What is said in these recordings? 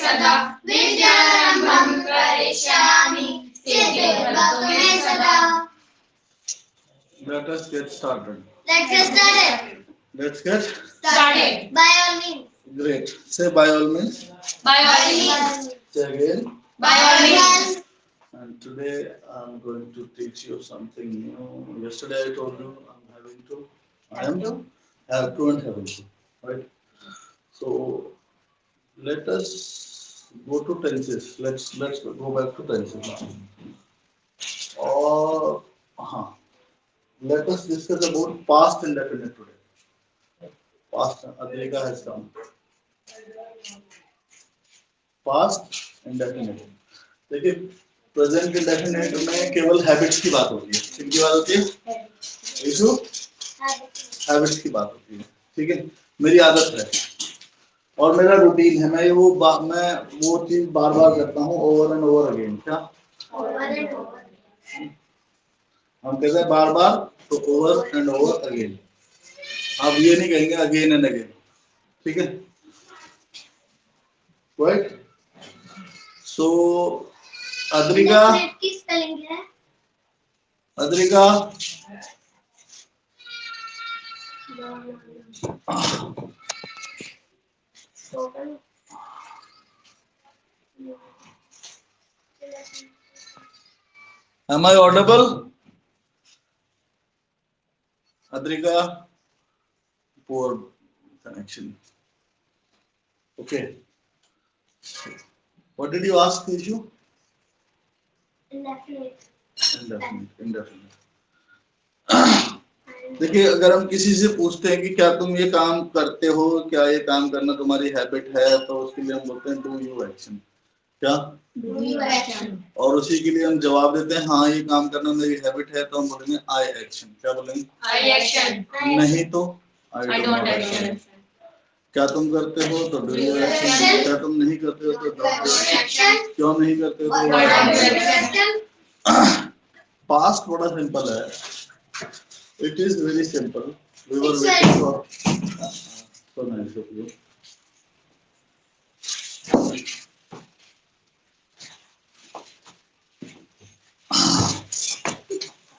सदा विद्यारम्भं करिष्यामि सिद्धिर्भवतु मे सदा. Let us get started. Let's get started. Let's get Started. By all means. great. Say by all means. By all means. Say again. By all means. And today I'm going to teach you something new. Yesterday I told you I have to and having to, right? So let us go to tenses. Let's go back to tenses. Or let us discuss about past indefinite today. Past Adrika has come. Past indefinite. देखिए present indefinite में केवल habits की बात होती है. किनकी बात होती है? इशू हैबिट्स की बात होती है. ठीक है, मेरी आदत है और मेरा रूटीन है. मैं वो चीज बार बार करता हूँ ओवर एंड ओवर अगेन. क्या हम कहते हैं बार बार, तो ओवर एंड ओवर अगेन. आप ये नहीं कहेंगे अगेन एंड अगेन. ठीक है, राइट. सो अद्रिका की स्पेलिंग है? Adrika am I audible? Adrika, poor connection. Okay. What did you ask, Ishu? Indefinite. Indefinite. देखिए, अगर हम किसी से पूछते हैं कि क्या तुम ये काम करते हो, क्या ये काम करना तुम्हारी हैबिट है, तो उसके लिए हम बोलते हैं डू यू एक्शन. क्या डू यू एक्शन. और उसी के लिए हम जवाब देते हैं हाँ ये काम करना मेरी हैबिट है, तो हम बोलेंगे आई एक्शन. क्या बोलेंगे? आई एक्शन. नहीं तो आई डोंट एक्शन. क्या तुम करते हो तो डू यू एक्शन. क्या तुम नहीं करते हो तो डोंट एक्शन. क्यों नहीं करते हो तो पास्ट बड़ा सिंपल है. It is very simple. We were waiting for so nice of you.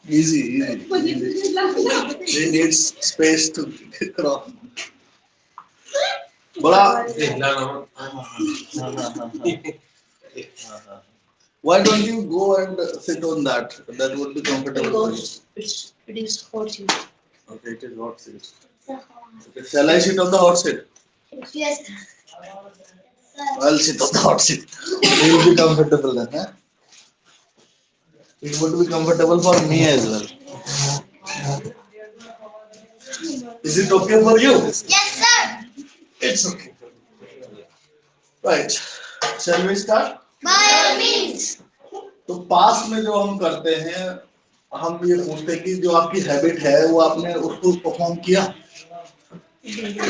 Easy. They need space to cross. बड़ा Why don't you go and sit on that? That would be comfortable for you. It is hot seat. Okay, it is hot seat. Okay, shall I sit on the hot seat? Yes. I'll sit on the hot seat. You will be comfortable then, huh? It would be comfortable for me as well. Is it okay for you? Yes, sir. It's okay. Right. Shall we start? By all means. तो past में जो हम करते हैं, हम ये पूछते हैं कि जो आपकी हैबिट है वो आपने उसको परफॉर्म किया.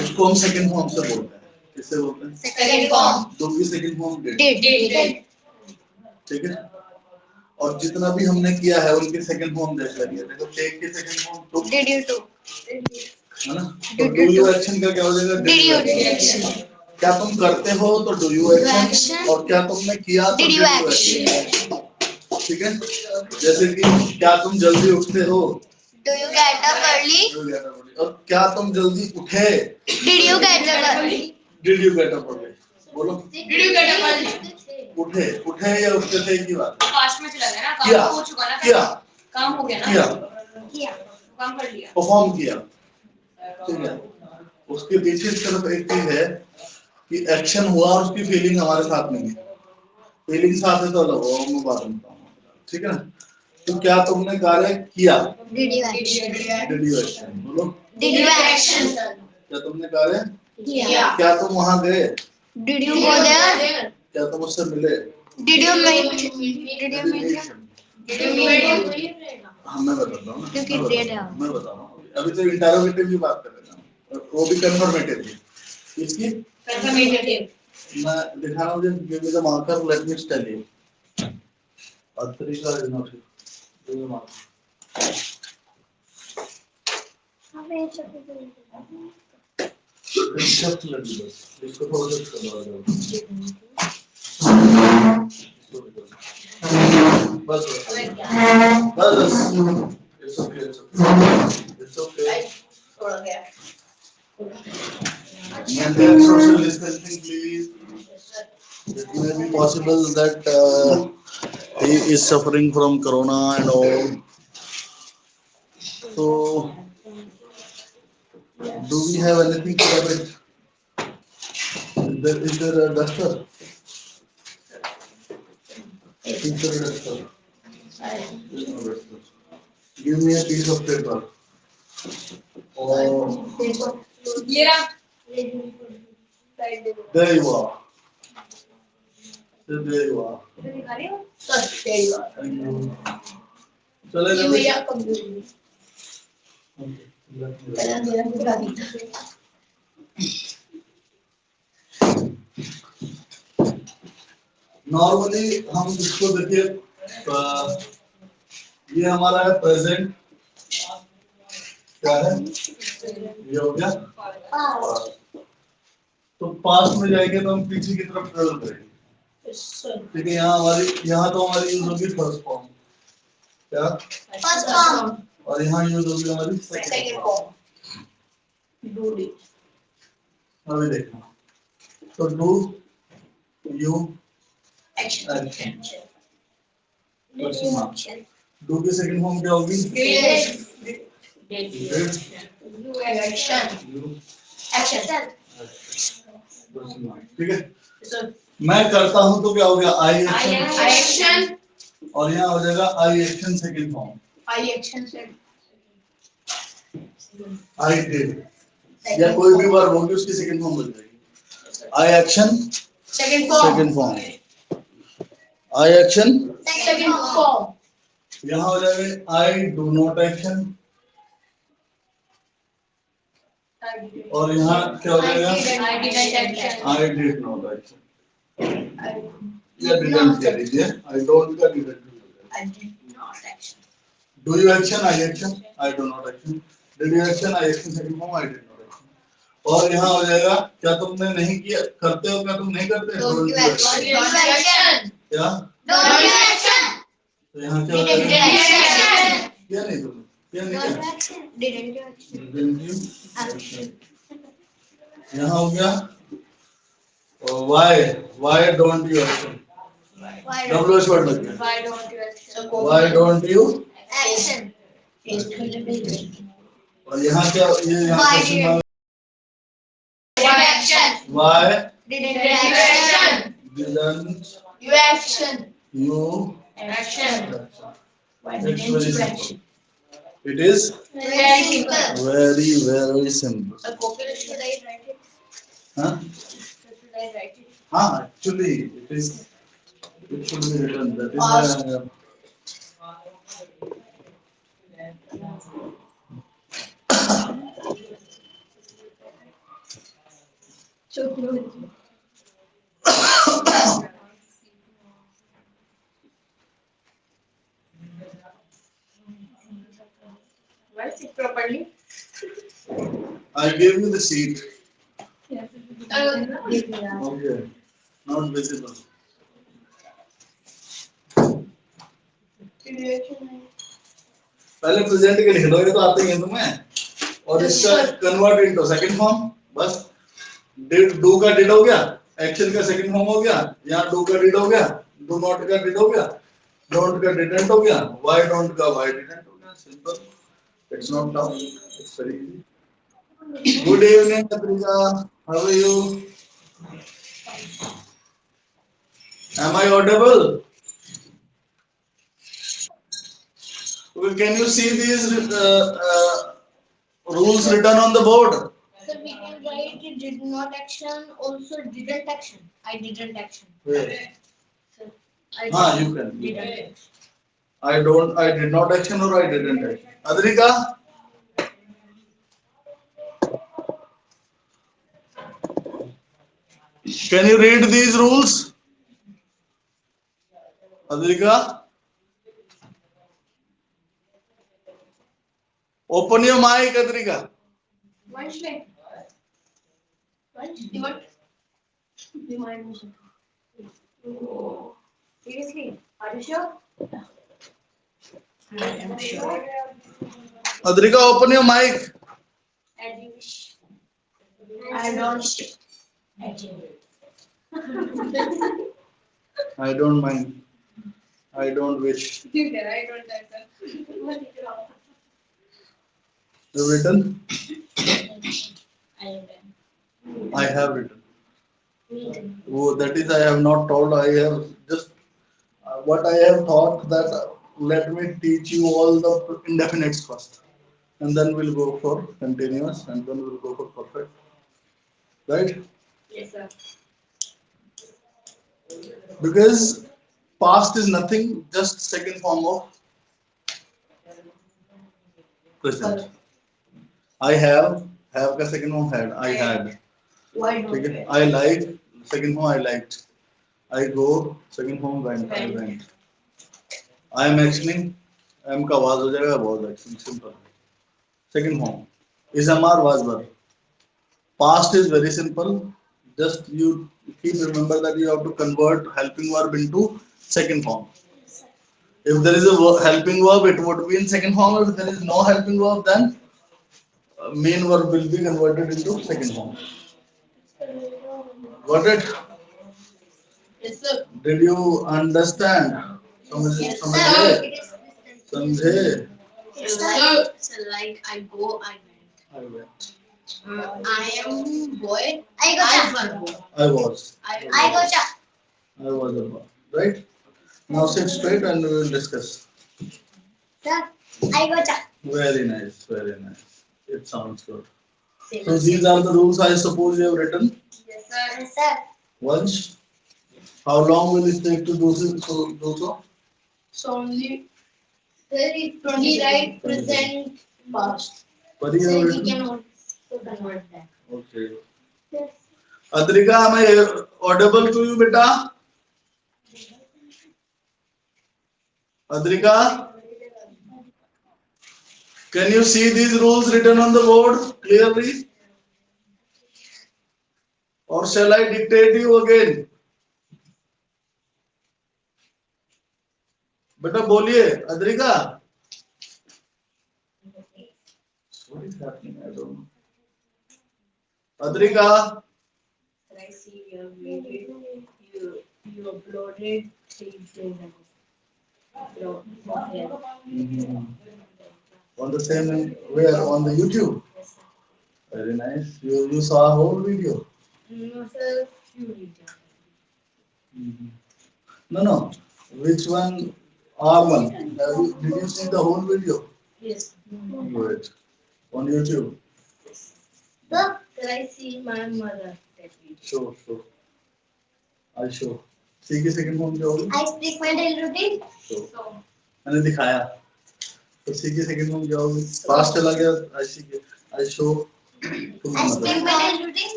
उसको हम सेकंड फॉर्म से बोलते हैं. किससे बोलते हैं? Second form. तो की सेकंड फॉर्म डिड. डिड. ठीक है. और जितना भी हमने किया है उनकी सेकंड फॉर्म देख लेंगे. देखो टेक की second form to. Did you to. है ना. तो डू यू एक्शन का क्या हो जाएगा? Did you action. क्या तुम करते हो तो डू यू एक्शन. और क्या तुमने किया तो did do you you action. Action. ठीक है. जैसे कि क्या तुम जल्दी उठते हो? Do you get up early. और क्या तुम जल्दी उठे? Did you get up early. Did you get up early. बोलो. Did you get up early. उठे या उठते थे की बात. पास्ट में चला गया ना. किया. काम हो चुका ना. किया. काम हो गया ना. किया. काम कर लिया. परफॉर्म किया. ठीक है. उसके पीछे इस तरफ एक चीज है कि एक्शन हुआ और उसकी फीलिंग हमारे साथ नहीं है. फीलिंग साथ है तो अलग हो. मैं बात करता हूँ. ठीक है ना. तो क्या तुमने कार्य किया? Did you action. Did you action. बोलो. Did you action. क्या तुमने कार्य किया. क्या तुम वहां गए? Did you go there. क्या तुम उससे मिले? Did you meet. Did you meet. Did you meet. हाँ मैं बताता हूँ. क्योंकि डेड है. मैं बता रहा हूँ. अभी तो इंटरोगेटिव की बात कर रहे हैं. वो भी कन्फर्मेटिव की. इसकी कंफर्मेटिव. मैं दिखा रहा हूँ. Give me the marker. Let me tell you. Adrika is not here. Give me marker. हमें चक्कर रिसेप्ट लगी बस. इसको थोड़ा सा करवा दो. बस बस it's okay it's okay maintain social distancing please. It may be possible that he is suffering from corona and all. So do we have anything to rub it? Is there a duster? Is there a duster? There is no duster. Give me a piece of paper. Oh, there you are. There you are. Thank you. चले जाते normally हम इसको देखिए ये हमारा है present क्या है ये हो गया तो पास्ट में जाएंगे तो हम पीछे की तरफ ट्रेवल करेंगे ठीक है यहाँ तो हमारी यूज होगी फर्स्ट फॉर्म क्या फर्स्ट फॉर्म और यहाँ यूज होगी हमारी सेकंड फॉर्म अभी देखना तो डू यू एक्शन डू की सेकंड फॉर्म क्या होगी ठीक है मैं करता हूं तो क्या हो गया आई एक्शन और यहाँ हो जाएगा I action second form I did या कोई भी वर्ब होगी उसकी सेकंड फॉर्म बन जाएगी आई एक्शन सेकंड फॉर्म आई एक्शन यहाँ हो जाएगा आई डू नॉट एक्शन और यहाँ क्या हो जाएगा आई डिड नॉट एक्शन या डिडंट कह दीजिए आई डोंट का didn't do you action I action I do not action did you action I action second form I did not action और यहाँ हो जाएगा क्या तुमने नहीं किया करते हो क्या तुम नहीं करते डोंट यू एक्शन क्या डोंट यू एक्शन तो यहाँ क्या हो जाएगा क्या नहीं तुमने क्या नहीं किया यहाँ हो गया why don't you action W H word लग गया वाई डोंट यू एक्शन और यहाँ क्या ये यहाँ Y didn't you action it's very simple it is very simple should I write it? huh Should I write it? actually it should be written that is why I have Write it properly. I gave you the sheet Okay. okay not visible पहले present के लिख दो ये तो आते ही हैं तुम्हें और इसका कन्वर्ट इनटू सेकंड फॉर्म बस डिड डू का डिड हो गया एक्शन का सेकंड फॉर्म हो गया यहाँ डू का डिड हो गया डू नॉट का डिड हो गया डोंट का डिडंट हो गया व्हाई डोंट का व्हाई डिडंट हो गया simple it's not tough it's very easy good evening कत्रिका how are you am I audible well, can you see these rules written on the board So we can write did not action, also didn't action. I didn't action. where So you can didn't. I did not action or I didn't action Adrika can you read these rules Adrika open your mic Adrika One second. What? You want? Remind me. Seriously? Are you sure? I am sure. Adrika, open your mic. As you wish. I don't. I don't mind. I don't wish. I don't answer. You written? I am done. I have written. Me too. Oh, that is, I have not told. I have just what I have thought that let me teach you all the indefinites first, and then we'll go for continuous, and then we'll go for perfect. Right? Yes, sir. Because past is nothing, just second form of present. I have का second form had. I had. Why ठीक don't है? you? I like second form I liked. I go second form went. I went. I am actioning. I am का was हो जाएगा was action simple. Second form is am or was were. Past is very simple. Just you keep remember that you have to convert helping verb into second form. If there is a helping verb, it would be in second form. If there is no helping verb, then main verb will be converted into second form. Got it? Yes, sir. Did you understand? Yes, समझे? sir. समझे? So like I go, I went. I went. I am boy. I got boy. I was. I got. I was a boy. Right? Now sit straight and we will discuss. Sir, I got. Very nice. Very nice. It sounds good. Same. So these are the rules I suppose you have written. Yes, sir. Yes, sir. Once. How long will it take to do so? So only 20 right present past. What do you So have we written? can also convert that. Okay. Yes. Adrika, am I audible to you, beta? Adrika, can you see these rules written on the board clearly? Or shall I dictate you again? Beta, बोलिए, Adrika. What is happening? I don't know. Adrika. I see your video. You uploaded 3 days ago. Okay. On the same where on the YouTube. Yes, sir. Very nice. You saw a whole video. No, sir. Few videos. No. Which one? R1. Did you see the whole video? Yes. Good. On YouTube. Sir, I see my mother that video. Sure. I show. See के second form क्या होगी? I speak my daily routine. Show. So, मैंने दिखाया. तो सी के second form क्या होगी? Past चला गया. I see के. I show. I speak my daily routine.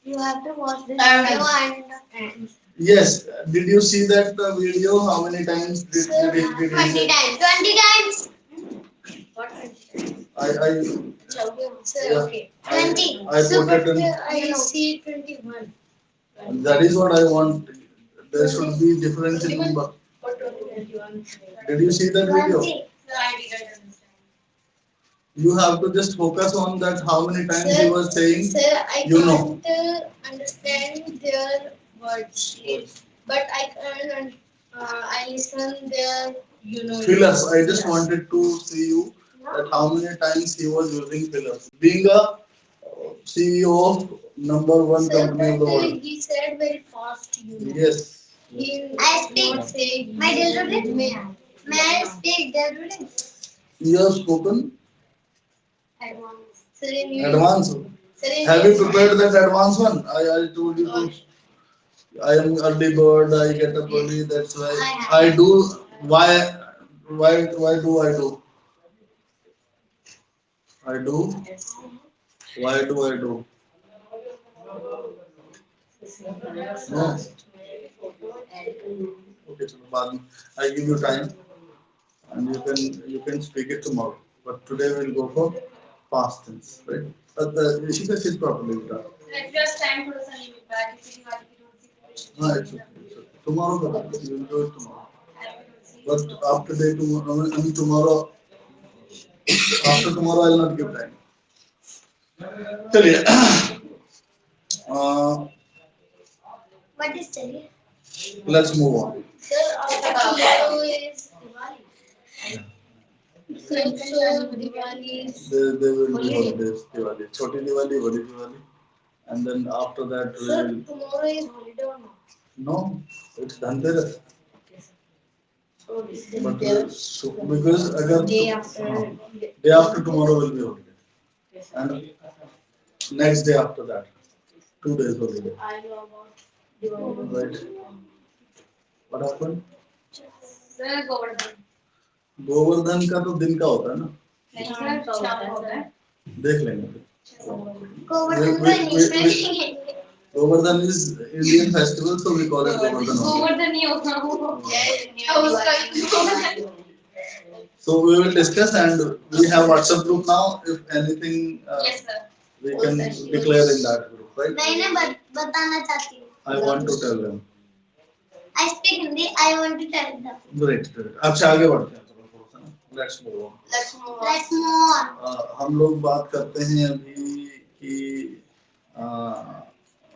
You have to watch this video and Yes. Did you see that the video? How many times did he 20 say? times. 20 times. What 20 times? I Sir, yeah. okay. 20. I put it in. I see 21. That is what I want. There should be difference in number. What 21? Did you see that video? Sir, I didn't understand. You have to just focus on that. How many times Sir, he was saying? Sir, I You can't know. understand their words, but I can. I listen their. Fillers. I just Yes. wanted to see you that how many times he was using fillers. Being a CEO of number one Sir, company of the but world. he said very fast. Yes. He I speak. Not say my daily routine. May I speak daily routine? You have spoken Advance. advance. Have you prepared that advance one? I told you to. I am early bird. I get up early. That's why I do. Why? Why do I do? I do. Why do I do? No. Okay, so बाद में. I give you time, and you can speak it tomorrow. But today we'll go for past tense, right? But you should sit properly. Just time थोड़ा सा limit बैठ किसी की बात की थोड़ी सी हाँ, it's okay. Tomorrow करो, you will do it tomorrow. But after day tomorrow, I mean tomorrow, after tomorrow I will not give time. चलिए, What is चलिए? let's move on. Sir, after tomorrow is Diwali. So Diwali is There will be holiday. holidays, Diwali, छोटी दिवाली, बड़ी Diwali, and then after that we Sir, will. tomorrow is holiday or not? No, it's Dhanteras. So this But Dhanteras. so, because अगर day after tomorrow will be holiday, and next day after that, 2 days holiday. I know about Diwali. Right. What happened? Sir, Govardhan. Govardhan का तो दिन का होता है ना, नहीं sir, शाम को होता है. देख लेंगे. गोवर्धन का नहीं है. Govardhan is Indian festival, so we call it Govardhan. Govardhan नहीं होता वो. So we will discuss, and we have WhatsApp group now. If anything, Yes sir. we can declare in that group, right? मैं बताना चाहती हूँ. I want to tell them. I speak Hindi. I want to tell them. Great, great. अच्छा आगे बढ़ते हैं थोड़ा थोड़ा सा. Let's move on. Let's move on. हम लोग बात करते हैं अभी कि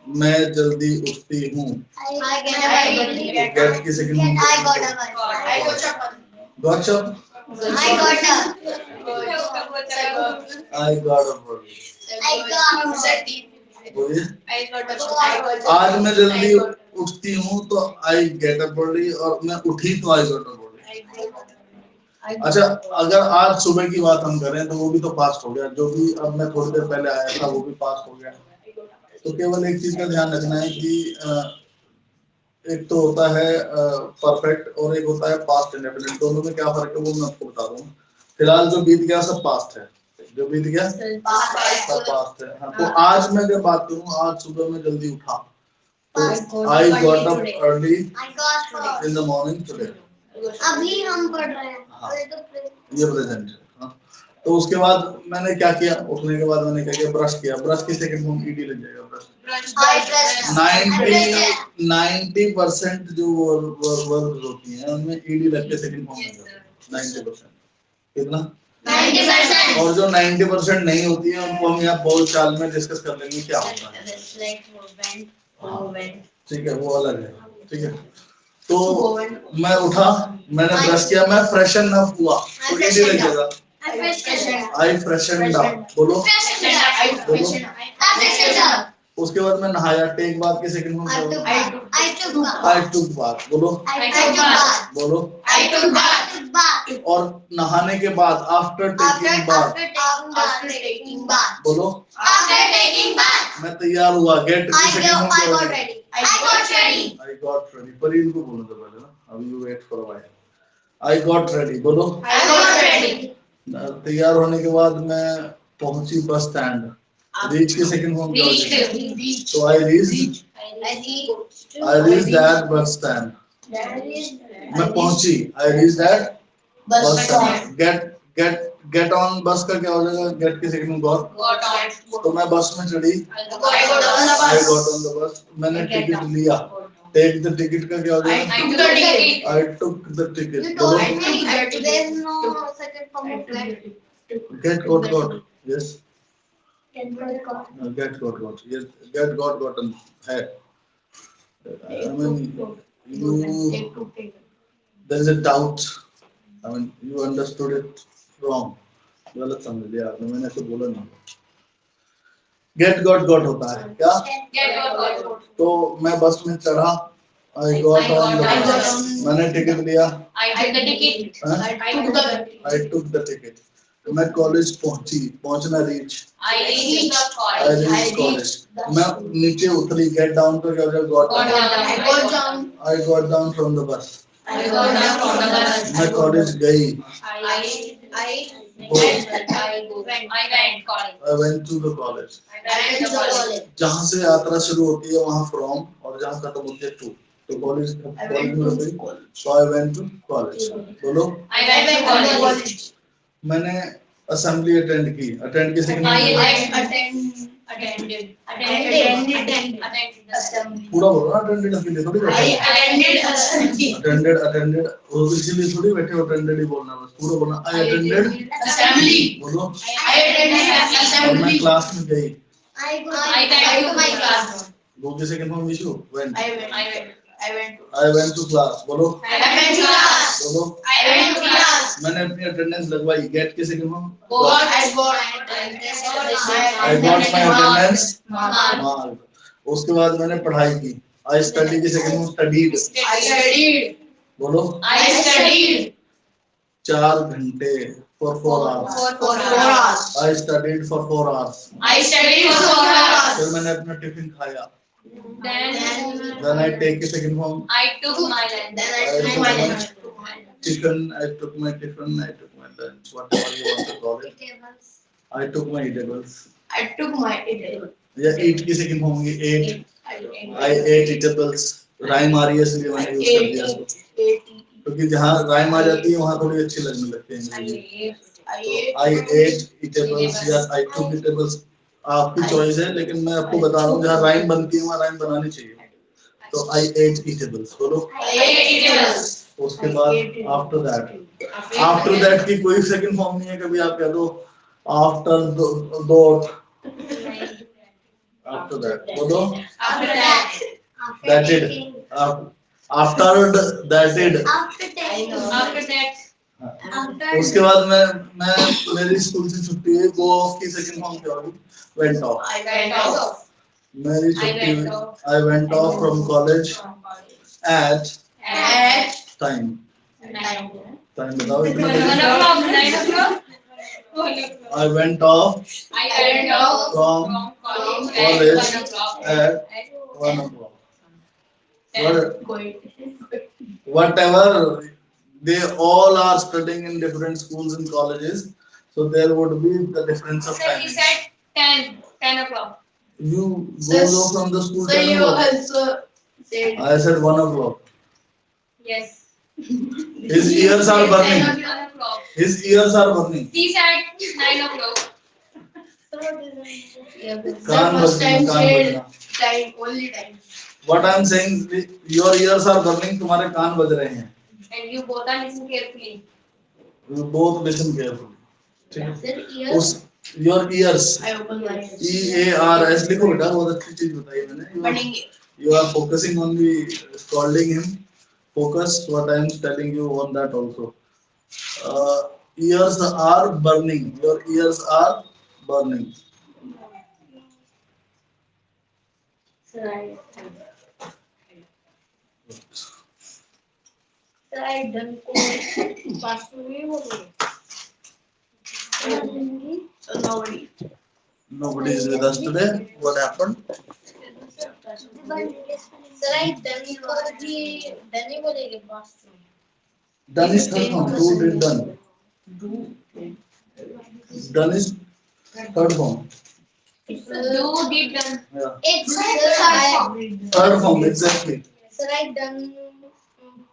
मैं जल्दी उठती हूँ. Get की second I one. got a. Gotcha. I got a. I got a word. बोलिए. आज मैं जल्दी उठती हूँ तो I get a body, और मैं उठी तो I got a body. अच्छा, अगर आज सुबह की बात हम करें तो वो भी तो पास्ट हो गया. जो भी अब मैं थोड़ी देर पहले आया था वो भी पास्ट हो गया. तो केवल एक चीज का ध्यान रखना है कि एक तो होता है परफेक्ट और एक होता है पास्ट इंडेफिनिट. दोनों में क्या फर्क है वो मैं आपको बता दूं. फिलहाल जो बीत गया सब पास्ट है, जो बीत गया सब पास्ट है. हाँ, तो आज मैं जब बात करूं, आज सुबह में जल्दी उठा तो I got up early in the morning today. अभी हम पढ़ रहे हैं. हाँ, ये प्रेजेंट है. हाँ, तो उसके बाद मैंने क्या किया, उठने के बाद मैंने क्या किया, ब्रश किया. ब्रश की सेकंड फॉर्म ईडी लग जाएगा. ब्रश 90% जो वर्ब होती हैं उनमें ईडी लग के सेकंड फॉर्म में जाता है. 90%. कितना? 90%. और जो 90% नहीं होती है उनको हम यहाँ बोल चाल में डिस्कस कर लेंगे क्या होता है. ठीक है, वो अलग है. ठीक है, तो मैं उठा, मैंने ब्रश किया, मैं फ्रेशन अप हुआ तो ईडी लग जाएगा. आई फ्रेशनड अप. बोलो. उसके बाद मैं नहाया. टेक बाथ के सेकंड फॉर्म आई टुक बाथ. बोलो. बोलो. और नहाने के बाद आफ्टर टेकिंग बाथ. बोलो. मैं तैयार हुआ. गेट की second form I got ready. पर इनको बोलना था पहले ना. अभी you wait for a while. I got ready. बोलो. तैयार होने के बाद मैं पहुंची बस स्टैंड. रीच की सेकंड फॉर्म क्या होगी? तो I reach that bus stand. मैं पहुंची. I reach that bus stand. Get on bus का क्या हो जाएगा? गेट की सेकंड फॉर्म. तो मैं बस में चढ़ी. I got on the bus. मैंने टिकट लिया. टेक द टिकट का क्या हो जाएगा? आई टुक द टिकट. बोलो. Get got. Yes. Get got. Yes, get got gotten है. I mean, there is a doubt. I mean, you understood it wrong. गलत समझ लिया आपने. मैंने ऐसे बोला नहीं. Get got होता है क्या? तो मैं बस में चढ़ा. I got on the bus. मैंने टिकट लिया. I took the ticket. मैं कॉलेज पहुंची. पहुंचना रीच. I reached college. मैं नीचे उतरी. गेट डाउन तो क्या हो जाएगा? I got down from the bus. मैं कॉलेज गई. I went to the college. जहाँ से यात्रा शुरू होती है वहाँ from, और जहाँ खत्म होती है to. तो कॉलेज में होती. So I went to college. बोलो. मैंने असेंबली अटेंड की, अटेंड की second I form attended assembly. पूरा बोलो ना, अटेंडेड के लिए थोड़ी I बैठे attended assembly. अटेंडेड और इसीलिए थोड़ी बैठे अटेंडेड ही बोलना, बस पूरा बोलना आई अटेंडेड Assembly. बोलो। I attended और मैं assembly. क्लास में गई, I went to my class. दो की सेकंड फॉर्म इशू went, I went I went to class बोलो, I went to class. बोलो। I went to class. मैंने अपनी अटेंडेंस लगवाई, गेट की second form I got I got my attendance mark. Mark. उसके बाद मैंने पढ़ाई की, आई स्टडी की second form studied I studied. बोलो। I studied 4 घंटे for 4 hours, for 4 hours. I studied for 4 hours. I studied for 4 hours. फिर मैंने अपना टिफिन खाया, Then देन आई टेक की second form I took my lunch. Then I took my lunch. Tiffin, I took my tiffin, I took my lunch, whatever you want to call it, I took my eatables I took my eatables. या eat की second form होगी ate, I I ate eatables. Rhyme आ रही है इसलिए मैंने use कर दिया इसको, क्योंकि जहाँ राइम आ जाती है वहाँ थोड़ी अच्छी लगने लगती है। आई एट ईटेबल्स या आई टुक ईटेबल्स आपकी चॉइस है, लेकिन मैं आपको बता रहा हूँ जहाँ राइम बनती है वहाँ राइम बनानी चाहिए। तो आई एट ईटेबल्स बोलो। उसके बाद आफ्टर दैट की कोई सेकंड फॉर्म नहीं है, कभी आप कह दो आफ्टर डॉट, आफ्टर दैट बोलो, दैट इड, आफ्टर दैट इड। उसके बाद मैं मेरी स्कूल से छुट्टी हुई, गो ऑफ की सेकंड फॉर्म क्या होगी, वेंट ऑफ। मेरी छुट्टी हुई, I went off from college at time, time बताओ इतना बजे। I went off from college at 1 o'clock, whatever they all are studying in different schools and colleges, so there would be the difference of time. He said 10 o'clock. You go from the school 10 o'clock. I said 1 o'clock. Yes. His ears are burning. 10 o'clock. His ears are burning. He said 9 o'clock. कान बजना। Time, only time. What I am saying, your ears are burning, तुम्हारे कान बज रहे हैं। And you both are listening carefully. You both listen carefully. ठीक है? उस your ears, I open my ears. EARS लिखो बेटा, बहुत अच्छी चीज बताई मैंने। Burning. You are focusing on the scolding him. Focus what I am telling you on that also. Ears are burning. Your ears are burning. Sir, I done को पास में हो गए. So nobody. Nobody is with us today. What happened? Sir, I done को जी done बोलेंगे पास में. Done is third form. Do did done. Done is third form. Do did done. Yeah. It's Third form exactly. Sir, I done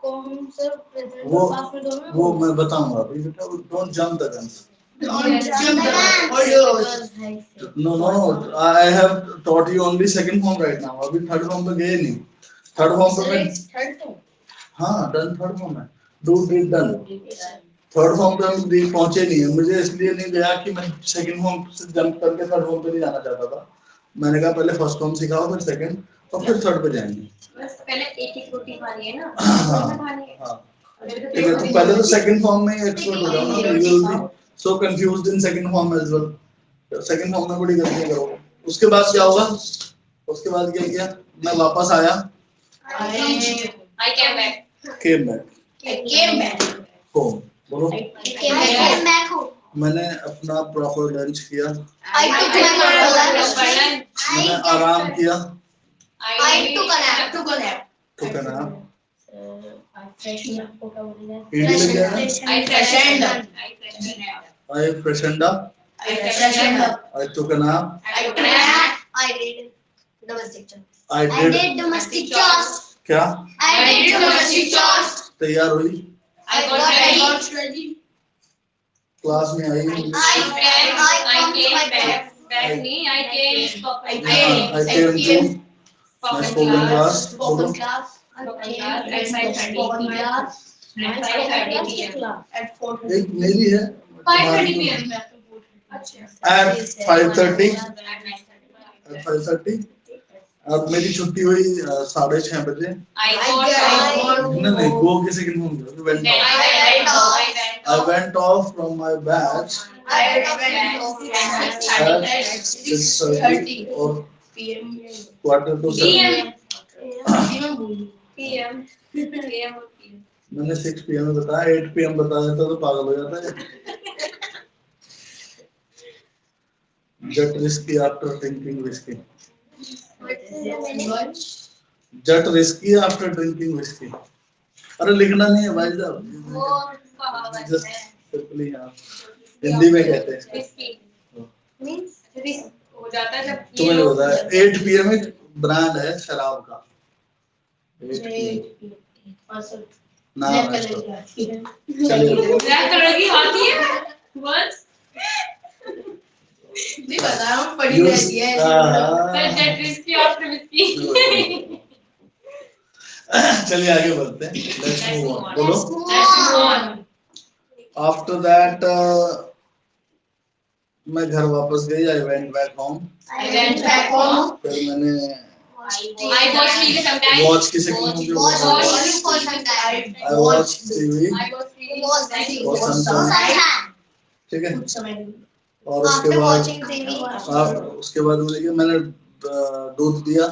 को हम sir present वो पास में दोनों. वो मैं बताऊंगा अभी बेटा, don't jump the guns. No, I have taught you only second form right now. अभी third form पे गए नहीं. Third form पे मैं हाँ done third form है. Do did done. Third form पे हम पहुंचे नहीं है, मुझे इसलिए नहीं गया कि मैं सेकंड फॉर्म से जंप करके थर्ड फॉर्म पे नहीं जाना चाहता था। मैंने कहा पहले फर्स्ट फॉर्म सिखाओ, फिर सेकंड और फिर थर्ड पे जाएंगे। बस पहले एक एक रोटी खानी है ना. हाँ ठीक है, तो पहले तो सेकंड फॉर्म में एक्सपर्ट हो जाओ ना, you will be so confused in second form as well. Second form में बड़ी गलती करोगे। उसके बाद क्या होगा, उसके बाद क्या किया, मैं वापस आया, I came back. came back home बोलो। मैंने अपना प्रॉपर लंच किया, मैंने आराम किया, took a nap, ईडी लग गया ना, I freshened up, I took a nap, I did domestic chores. I did domestic chores. क्या, I did domestic chores. तैयार हुई, I got ready. क्लास में आई I came back. Back नहीं, I came to my spoken class. spoken class. At 5:30 p.m. At 4:30. एक मेरी है 5:30 p.m. at 5:30 at 5:30 अब मेरी छुट्टी हुई 6:30 बजे। I got नहीं गो किसे किन I went off from my batch at 6:30 or quarter to 7 PM. मैंने 6 PM बताया 8 PM बता देता तो पागल हो जाता है। Jet risky after drinking whiskey. Jet risky after drinking whiskey. अरे लिखना नहीं है भाई साहब। Just simply हाँ हिंदी में कहते हैं हो जाता है जब तुम्हें नहीं पता है 8 PM एक ब्रांड है शराब का 8 PM ना चलिए ब्लैक कलर की आती है बस नहीं बता रहा हूँ पड़ी रहती है पर जेट विस्की आफ्टर विस्की चलिए आगे बढ़ते हैं लेट्स मूव ऑन बोलो Let's move on. After that मैं घर वापस गई I went back home I went back home. फिर मैंने I watched TV sometimes. Watch किसे की मुझे I watched टीवी ठीक है और उसके बाद मैंने दूध दिया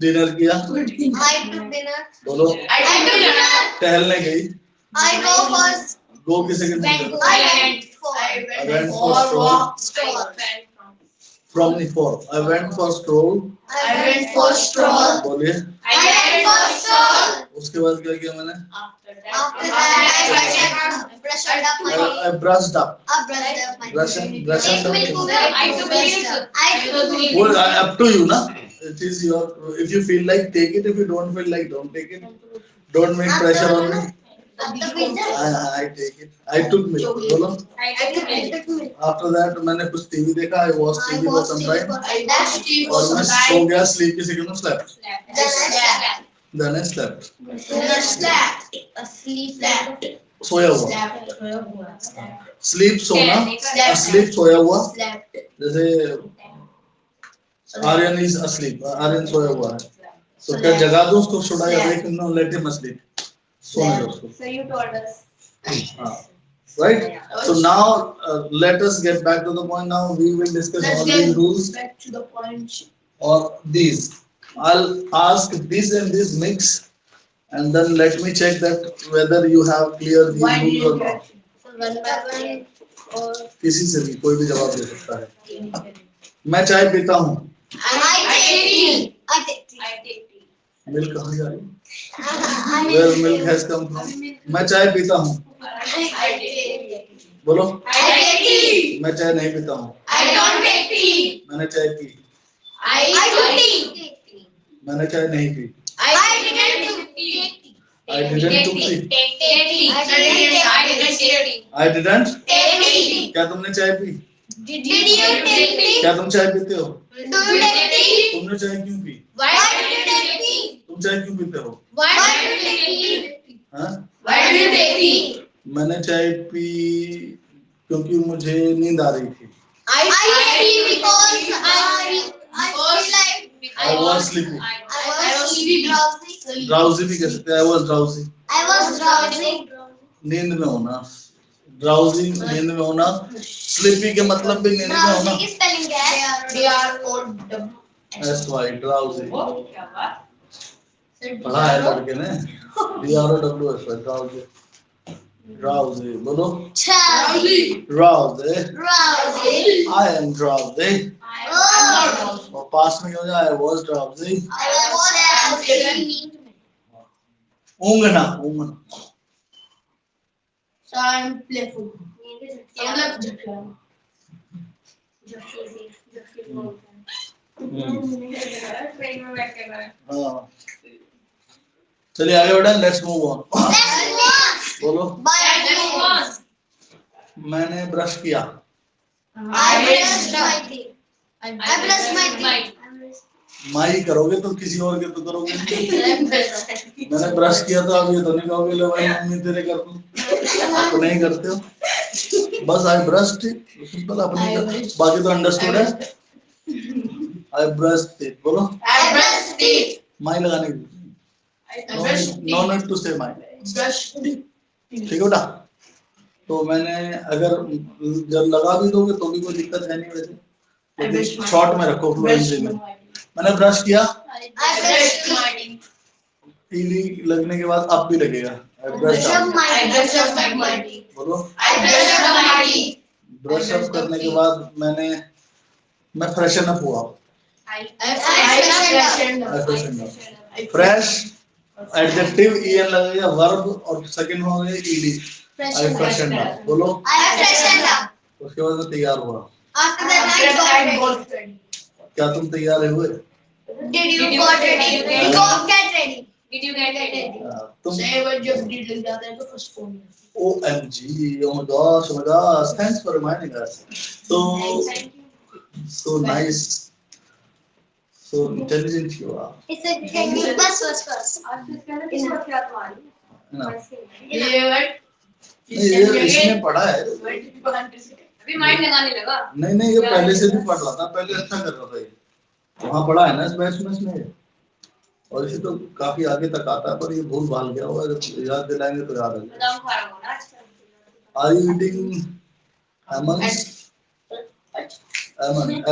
डिनर किया बोलो टहलने गई गो किसे के from the four I went for stroll बोलिए उसके बाद क्या किया मैंने I brushed up well up to you na it is your if you feel like take it if you don't feel like don't take it don't make pressure on me I take it I took milk बोलो after that मैंने कुछ TV देखा I watched TV for some time और मैं सो गया sleep किसे कहते हैं slept then I slept सोया हुआ sleep सोना asleep सोया हुआ जैसे आर्यन is asleep आर्यन सोया हुआ है तो क्या जगा दूं उसको should I wake him no let him asleep सोने दो उसको So you told us. right so now let us get back to the point now we will discuss all these rules Back to the point. or these I'll ask this and this mix and then let me check that whether you have clear these Why did rules you or not one by one or किसी से भी कोई भी जवाब दे सकता है मैं चाय पीता हूँ I take tea. मिल्क कहाँ जा रही है where milk has come from मैं चाय पीता हूँ I take बोलो tea. मैं चाय नहीं पीता हूँ I don't take tea. मैंने चाय पी I took tea. मैंने चाय नहीं P I didn't take tea. I didn't took tea I didn't क्या तुमने चाय P Did you take tea? क्या तुम चाय पीते हो Do you take tea? तुमने चाय क्यों P Why did you take tea? तुम चाय क्यों पीते हो Why did you take tea? हाँ Why did you take tea? मैंने चाय पी क्योंकि मुझे नींद आ रही थी I take tea because I was sleepy I was sleepy. drowsy भी कह सकते हैं I was drowsy नींद में होना drowsy नींद में होना sleepy के मतलब भी नींद में होना that's why drowsy पढ़ा है लड़के ने DROWSY drowsy बोलो drowsy I am drowsy और पास में क्यों जाए I was drowsy ऊँघना So I'm playful. हाँ चलिए आगे बढ़े लेट्स मूव ऑन बोलो मैंने ब्रश किया। I brushed my teeth. I brushed my teeth. माई करोगे तो किसी और के तो करोगे नहीं। मैंने ब्रश किया तो अब ये तो नहीं कहोगे ले भाई मम्मी तेरे कर दूं, आप तो नहीं करते हो। बस आई ब्रश सिंपल, अपने बाकी तो अंडरस्टूड है। आई ब्रश टीथ बोलो। I brushed teeth. माई लगाने की नो नीड टू से माई। Brushed teeth. ठीक है बेटा। तो मैंने अगर जब लगा भी दोगे तो भी कोई दिक्कत है नहीं वैसे, लेकिन शॉर्ट में रखो फ्लुएंसी में। मैंने ब्रश किया, I brushed my teeth. ईली लगने के बाद अब भी लगेगा। I brushed up। I brushed up my teeth. बोलो। I brushed up my teeth. Brush up करने के बाद मैं फ्रेशन अप हुआ। फ्रेश एडजेक्टिव en लगेगा, वर्ब और सेकंड हो गया ईडी। आई फ्रेशन अप बोलो। I freshened up. उसके बाद मैं तैयार हुआ। After that, I got ready. क्या तुम तैयार हुए? Did you got ready? Get ready. Did you get ready? तुम Say what जब did लग जाता है तो first phone में। OMG, oh my gosh, thanks for reminding us. So nice, so intelligent you are. It's a technique. बस। ये इसने पढ़ा है। अभी माइंड लगाने लगा। नहीं ये पहले से भी पढ़ रहा था, पहले अच्छा कर रहा था ये। वहाँ पढ़ा है ना इस बैच में इसने, और इसे तो काफी आगे तक आता है, पर ये भूल भाल गया होगा, जब याद दिलाएंगे तो याद आ जाएगा। Are you eating almonds?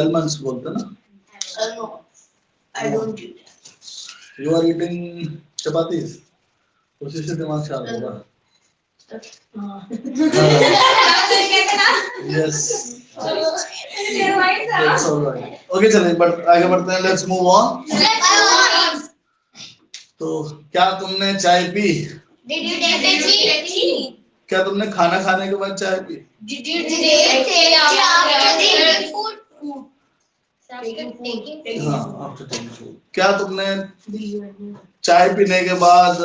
Almonds बोलते हैं ना? No, I don't do that. You are eating chapatis? उसी से दिमाग शार्प होगा। Yes. That's all right. Okay चलिए, but आगे बढ़ते हैं, let's move on. तो क्या तुमने चाय P? Did you take tea? क्या तुमने खाना खाने के बाद चाय P? Did you take tea after taking food? हाँ, after taking food. क्या तुमने चाय पीने के बाद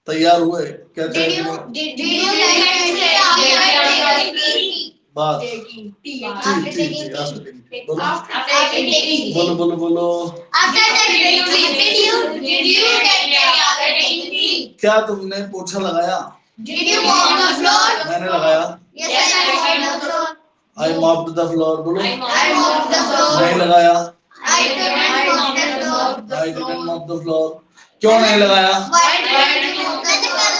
तैयार हुए? क्या चाय Did पीने you take tea after taking tea? बाद After taking tea. बोलो After taking tea. बोलो After taking tea. Did you take tea after taking tea? क्या तुमने पोछा लगाया? Did you mop the floor? मैंने लगाया। Yes, I mopped the floor. I mopped the floor बोलो। I mopped the floor. नहीं लगाया। I didn't mop the floor. I didn't mop the floor। क्यों नहीं लगाया? Why did you mop the floor?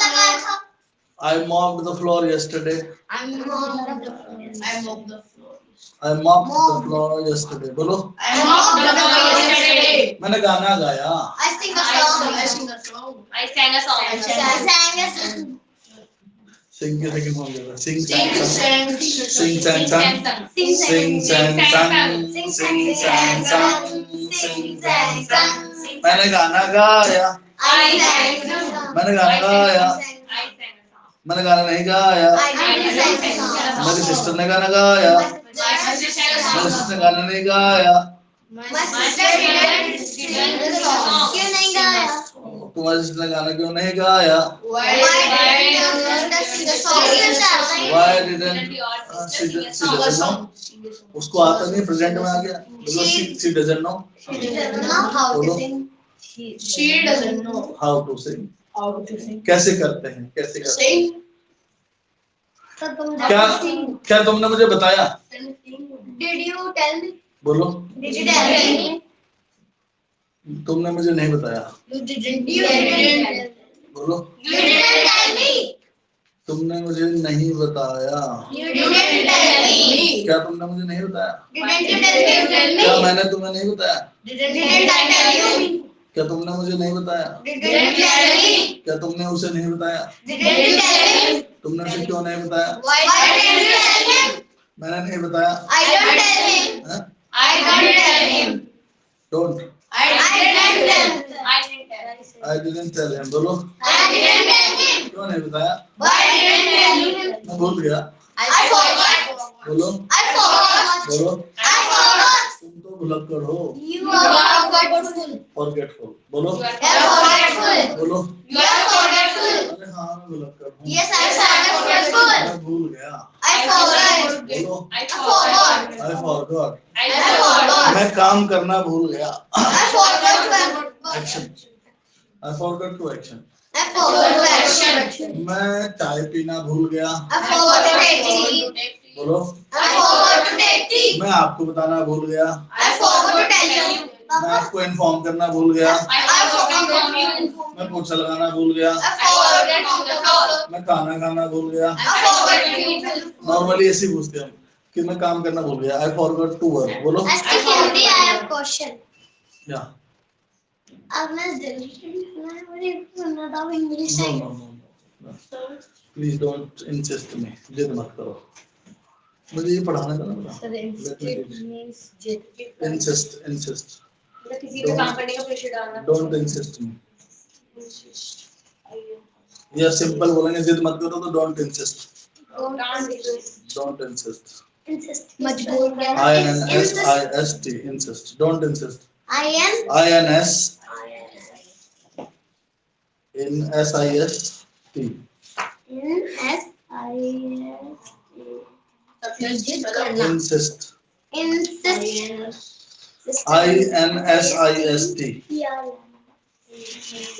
I mopped the floor yesterday। I mopped the floor. I mopped the floor. I mopped the floor yesterday बोलो। I mopped the floor yesterday. मैंने गाना गाया। I sing a song. I sing a song. I sang a song. I sang a song. Sing के second form लेगा। Sing Sing sang sang. sing sang sang sing sang sang sing sang sang sing sang sang। मैंने गाना गाया। I sang a song. मैंने गाना गाया। मैंने गाना नहीं गाया। I didn't sing a song. मेरी सिस्टर ने गाना गाया। मेरी सिस्टर ने गाना नहीं गाया। My sister didn't sing the song. क्यों नहीं गाया? तुम्हारी सिस्टर ने गाना क्यों नहीं गाया? Why didn't you sing the song? Why didn't she doesn't know? उसको आता नहीं, प्रेजेंट में आ गया। बोलो she doesn't know। She doesn't know how to sing. She doesn't know how to sing। how to sing. कैसे करते हैं? कैसे करते हैं? Sing. क्या तुमने मुझे बताया? Did you tell me? बोलो। Did you tell me? तुमने मुझे नहीं बताया। You didn't. बोलो। You didn't tell me. तुमने मुझे नहीं बताया। You didn't tell me. क्या तुमने मुझे नहीं बताया? Didn't you tell me? क्या मैंने तुम्हें नहीं बताया? Didn't I tell you? क्या तुमने मुझे नहीं बताया? Didn't you tell me? क्या तुमने उसे नहीं बताया? Didn't you tell him? तुमने उसे क्यों नहीं बताया? Why didn't you tell him? मैंने नहीं बताया। I don't tell him. हाँ? I don't tell him. Don't। I didn't tell him. I didn't tell him। बोलो। I didn't tell him. क्यों नहीं बताया? Why didn't tell him? मैं भूल गया। I forgot. बोलो। I forgot. बोलो। I forgot. तुम तो भुलक्कड़ हो। You are forgetful. Forgetful। बोलो। You are forgetful. बोलो। You are forgetful. अरे हाँ मैं भुलक्कड़ हूँ। Yes, I forgetful. मैं भूल गया। I forgot. बोलो। I forgot. I forgot. I forgot. मैं काम करना भूल गया। I forgot to Action. I forgot to action. I forgot to action. मैं चाय पीना भूल गया। I forgot to take tea. बोलो। I forgot to take tea. मैं आपको बताना भूल गया। I forgot to tell you. मैं आपको इन्फॉर्म करना भूल गया। I forgot to inform you. मैं पोछा लगाना भूल गया। I forgot to count the floor. मैं खाना खाना भूल गया। I forgot to eat. Normally ऐसे ही पूछते हैं हम कि मैं काम करना भूल गया। I forgot to work. बोलो। As to Hindi, I have question. Yeah. अब मैं जल्दी मुझे सुनना था इंग्लिश No, में। no, no, no. Please don't insist me. जिद मत करो। मुझे ये पढ़ाना था ना बेटा। Insist, insist. किसी पे काम करने का प्रेशर डालना। Don't insist me. या सिंपल बोलेंगे जिद मत करो तो don't insist. Don't insist. मजबूर क्या? INSIST. Insist. Don't insist. INSIST. Insist. INSIST.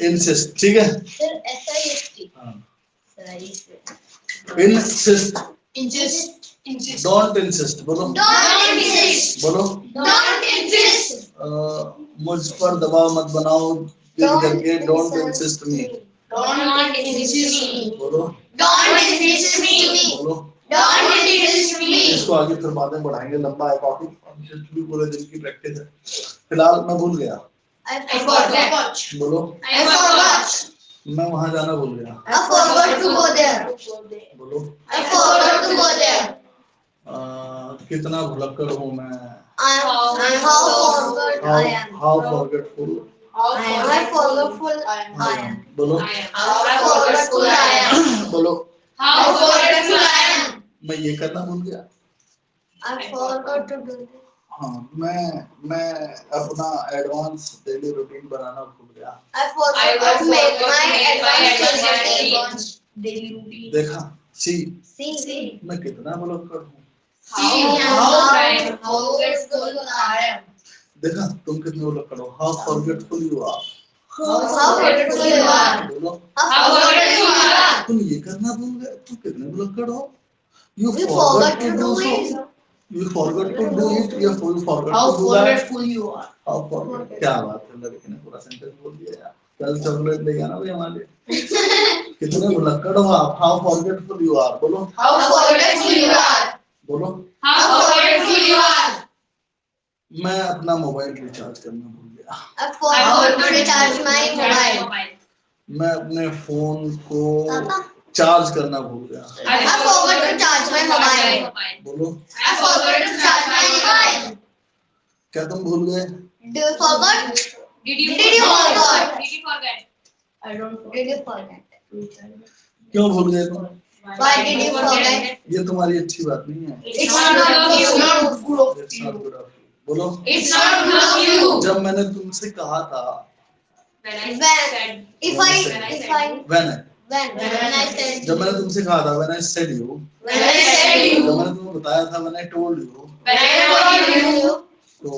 Insist. ठीक है? हाँ. Insist. Don't insist. बोलो. बोलो. मुझ पर दबाव मत बनाओ जिद करके. Don't insist me. बोलो. बोलो. इसको आगे फिर बाद में बढ़ाएंगे, लंबा है काफी। भी पूरे दिन की प्रैक्टिस है। फिलहाल मैं भूल गया। बोलो। मैं वहां जाना भूल गया। बोलो। कितना भुलक्कड़ हूँ मैं। How forgetful I am. बोलो। बोलो। मैं ये करना भूल गया। हाँ मैं अपना एडवांस डेली रूटीन बनाना भूल गया। देखा सी मैं कितना भुलक्कड़ हूँ। देखा तुम कितने भुलक्कड़ हो। How forgetful you are. बोलो। तुम ये करना भूल गए। तुम कितने भुलक्कड़ हो। You forgot to do so. You forgot to do it. You forgot to do that. How forget. क्या बात है, लड़के ने पूरा सेंटेंस बोल दिया यार। कल चॉकलेट लेगा ना भाई हमारे। कितने भुलक्कड़ हो आप। How forgetful you are. बोलो। बोलो। मैं अपना मोबाइल रिचार्ज करना भूल गया। मैं अपने फोन को चार्ज करना भूल गया। बोलो। क्या तुम भूल गए। Did you forget? क्यों भूल गए तुम। Why did you forget? ये तुम्हारी अच्छी बात नहीं है। It's not good of you. It's not good of you. बोलो। It's not good of you. जब मैंने तुमसे कहा था। When I जब मैंने तुमसे कहा था। When I said you. जब मैंने तुम्हें बताया था। When I told you. तो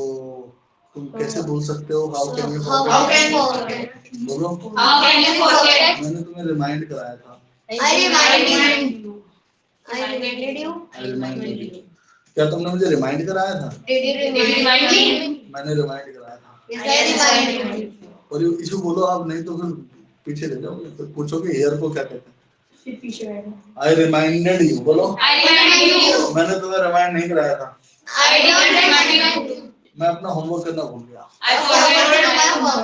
तुम कैसे भूल सकते हो। How can you forget? बोलो। मैंने तुम्हें रिमाइंड कराया था। I reminded you. क्या तुमने मुझे रिमाइंड कराया था। Did you remind me? मैंने रिमाइंड कराया था। Yes, I reminded you. और इशू बोलो आप, नहीं तो फिर पीछे रह जाओगे। फिर पूछोगे हेयर को क्या कहते हैं। I reminded you. बोलो। मैंने तुम्हें रिमाइंड नहीं कराया था। I don't remind you. मैं अपना होमवर्क करना भूल गया। I forgot my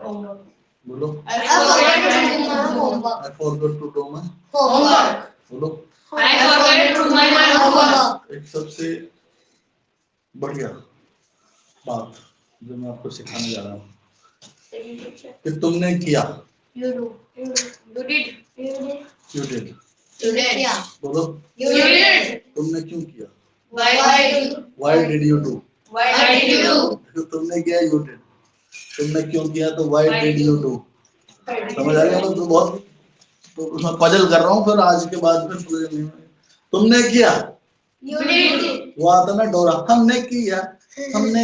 homework. बोलो। I forgot to do my homework. I forgot to do my Homework. बोलो। I forgot to do my homework. एक सबसे बढ़िया बात जो मैं आपको सिखाने जा रहा हूँ कि तुमने किया। You did. बोलो। तुमने क्यों किया। Why did you do. तुमने किया you did। तुमने क्यों किया तो why did you do. समझ आ गया? मैं तो बहुत तो उसमें पजल कर रहा हूँ, फिर आज के बाद फिर तुमने किया, वो आता ना डोरा, हमने किया, हमने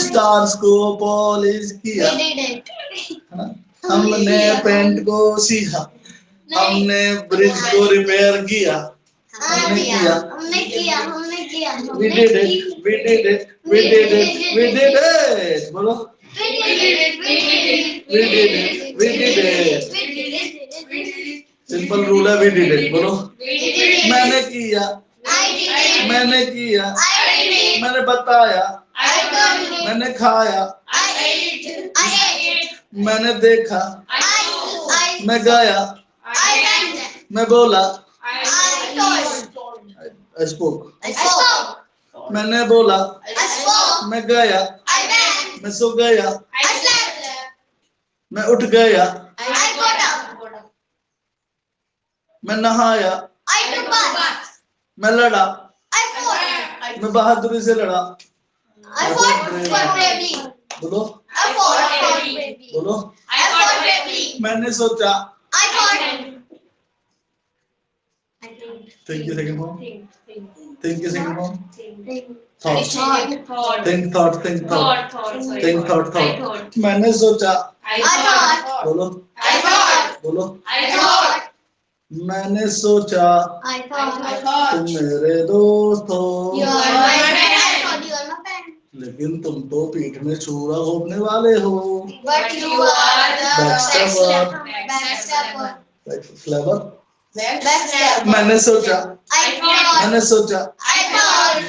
स्टार्स को पॉलिश किया, हमने पेंट को सीखा, हमने ब्रिज को रिपेयर किया, हमने किया, we did it, we did it, we did it, we did it, बोलो, we did it, we did it, simple rule है, we did it, बोलो, मैंने किया, मैंने किया, मैंने बताया, मैंने खाया, मैंने देखा, मैं गाया, मैं बोला, I spoke, मैंने बोला, मैं गया, मैं सो गया, मैं उठ गया, मैं नहाया, मैं लड़ा, मैं बहादुरी से लड़ा, बोलो, बोलो, मैंने सोचा, think a second more, think a second more, thought, think thought, मैंने सोचा, बोलो, बोलो, मैंने सोचा, तुम मेरे दोस्त हो, लेकिन तुम तो पीठ में छुरा घोंपने वाले हो, मैंने सोचा, मैंने सोचा,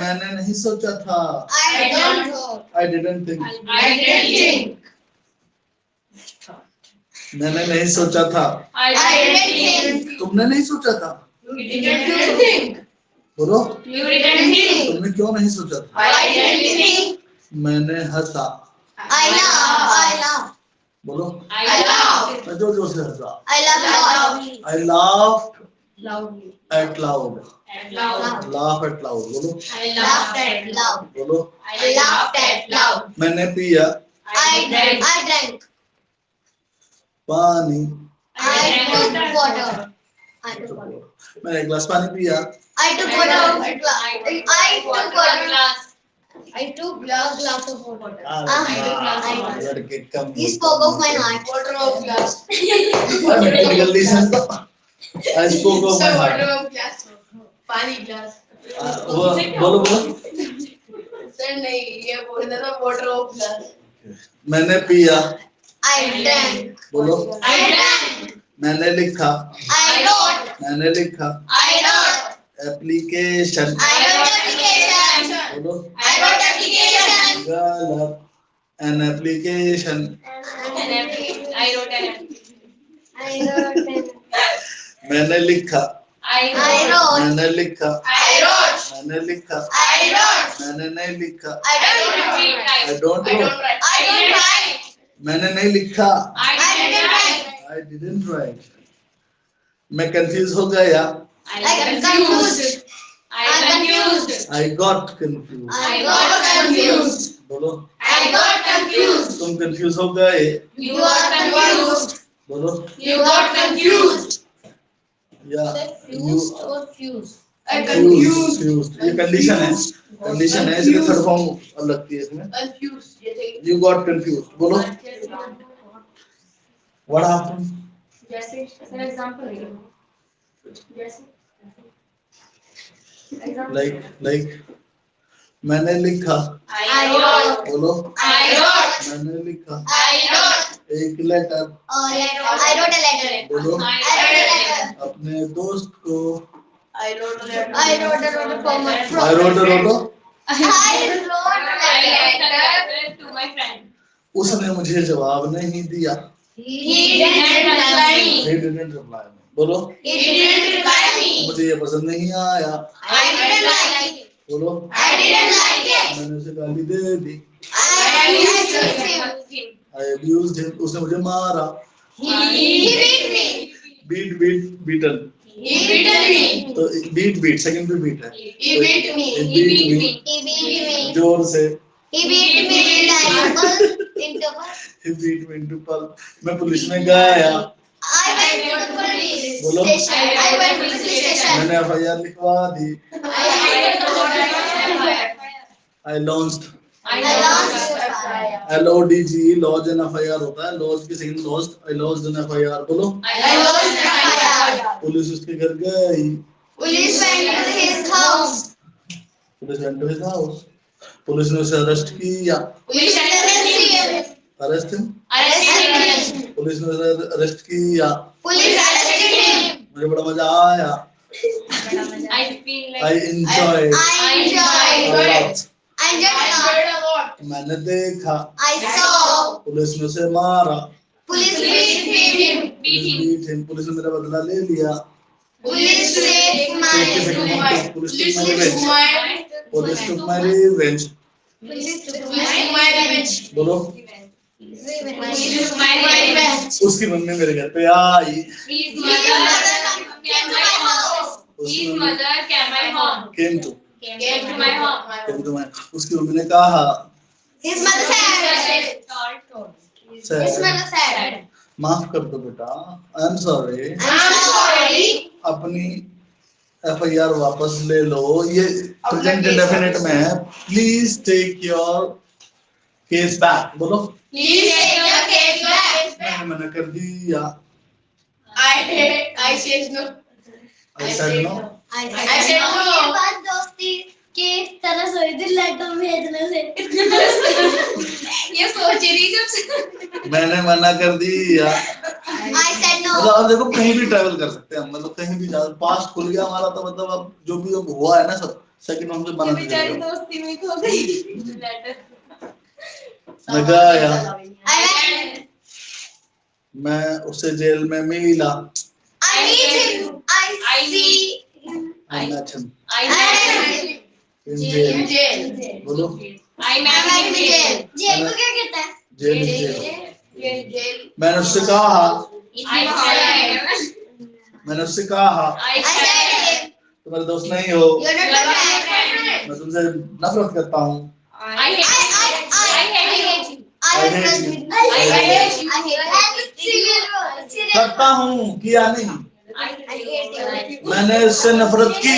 मैंने नहीं सोचा था, I didn't think, मैंने नहीं सोचा था, तुमने नहीं सोचा था, बोलो, तुमने क्यों नहीं सोचा था, मैंने हंसा, बोलो, मैं जोर जोर से हंसा, I laughed at loud, laugh at loud, बोलो, बोलो, मैंने पिया, I drank, पानी, मैंने एक गिलास पानी पिया, I took glass of water. लड़के कम, he spoke of my heart. Water of glass. जल्दी से I spoke of my heart. Water of glass. पानी glass. बोलो बोलो. सर नहीं, ये बोलना था water of glass. मैंने पिया, I drank. बोलो, I drank. मैंने लिखा, I wrote. मैंने लिखा, I wrote. Application, I wrote application. बोलो, I wrote application. गलत, an application. I wrote an application. मैंने लिखा, I wrote. मैंने लिखा, I wrote. मैंने लिखा, I wrote. मैंने नहीं लिखा, I don't write. मैंने नहीं लिखा, I didn't write. मैं कंफ्यूज हो गया, I got confused. बोलो, I got confused. तुम कंफ्यूज हो गए, you are confused. बोलो, you got confused. या fused or fused? Confused. ये कंडीशन है, इसलिए थर्ड फॉर्म अलग लगती है इसमें. Confused. You got confused. बोलो. What happened? जैसे an example है. जैसे like मैंने लिखा, I wrote. बोलो, I wrote. मैंने लिखा, I wrote. एक letter, I wrote a letter. बोलो, I wrote a letter. अपने दोस्त को, I wrote a letter. I wrote a letter to my friend. उसने मुझे जवाब नहीं दिया. He didn't reply. बोलो, He didn't reply me. मुझे ये पसंद नहीं आया. I didn't like it. बोलो, I didn't like it. मैंने उसे गाली दे दी. I abused him. उसने मुझे मारा. He beat me. Beaten. He beaten me. तो beat second पे beat है. He beat me. जोर से. He beat me in interval. He beat me into pulp. मैं पुलिस में गया. I went to the police बोलो. station. I went to the police station. मैंने FIR लिखवा दी. I launched. LODG lodge and FIR होता है. lodge की second lost. I lodged an FIR. बोलो. I lost FIR. पुलिस उसके घर गई. Police went to his house. Police went to his house. Police ने उसे अरेस्ट किया. Police arrested him. Arrest him. Police ने उसे अरेस्ट किया. Police arrested him. मुझे बड़ा मजा आया. I feel like I enjoyed. I enjoyed. a lot. I enjoyed a lot. मैंने देखा. I saw. पुलिस ने उसे मारा. Police beat him. Beat him. Police ने मेरा बदला ले लिया. Police took my revenge. Police took my revenge. बोलो. उसकी मम्मी मेरे घर पे आई. his mother came my home. Came to. Came to my home. Came to my. उसकी मम्मी ने कहा. His mother said. His mother said. माफ कर दो बेटा. I am sorry. I'm sorry. अपनी FIR वापस ले लो. ये प्रेजेंट इंडेफिनिट में है. Please take your case back. बोलो. Please take your case back. मैंने मना कर दिया. I said no. I said no. I said no. ये बात दोस्ती के तरह सोई थी लेटर भेजने से. ये सोच रही जब. मैंने मना कर दिया. I said no. मतलब अब देखो कहीं भी ट्रैवल कर सकते हैं. मतलब कहीं भी जा. पास्ट खुल गया हमारा तो मतलब अब जो भी अब हुआ है ना सब सेकंड हम से बना बेचारी दिया. दोस्ती में खो गई. मैं गया. I went. मैं उसे जेल में मिला. I meet him. I see. I met him I in jail. jail. बोलो. I I met met him him jail. jail. Jail को क्या कहता है? Jail in jail. मैंने उससे कहा. मैंने उससे कहा. I said him. तुम्हारे दोस्त नहीं हो. You're not my friend. मैं तुमसे नफरत करता हूँ. I hate you. I hate you. I hate you. करता हूँ. किया नहीं. I hate you. मैंने इससे नफरत की.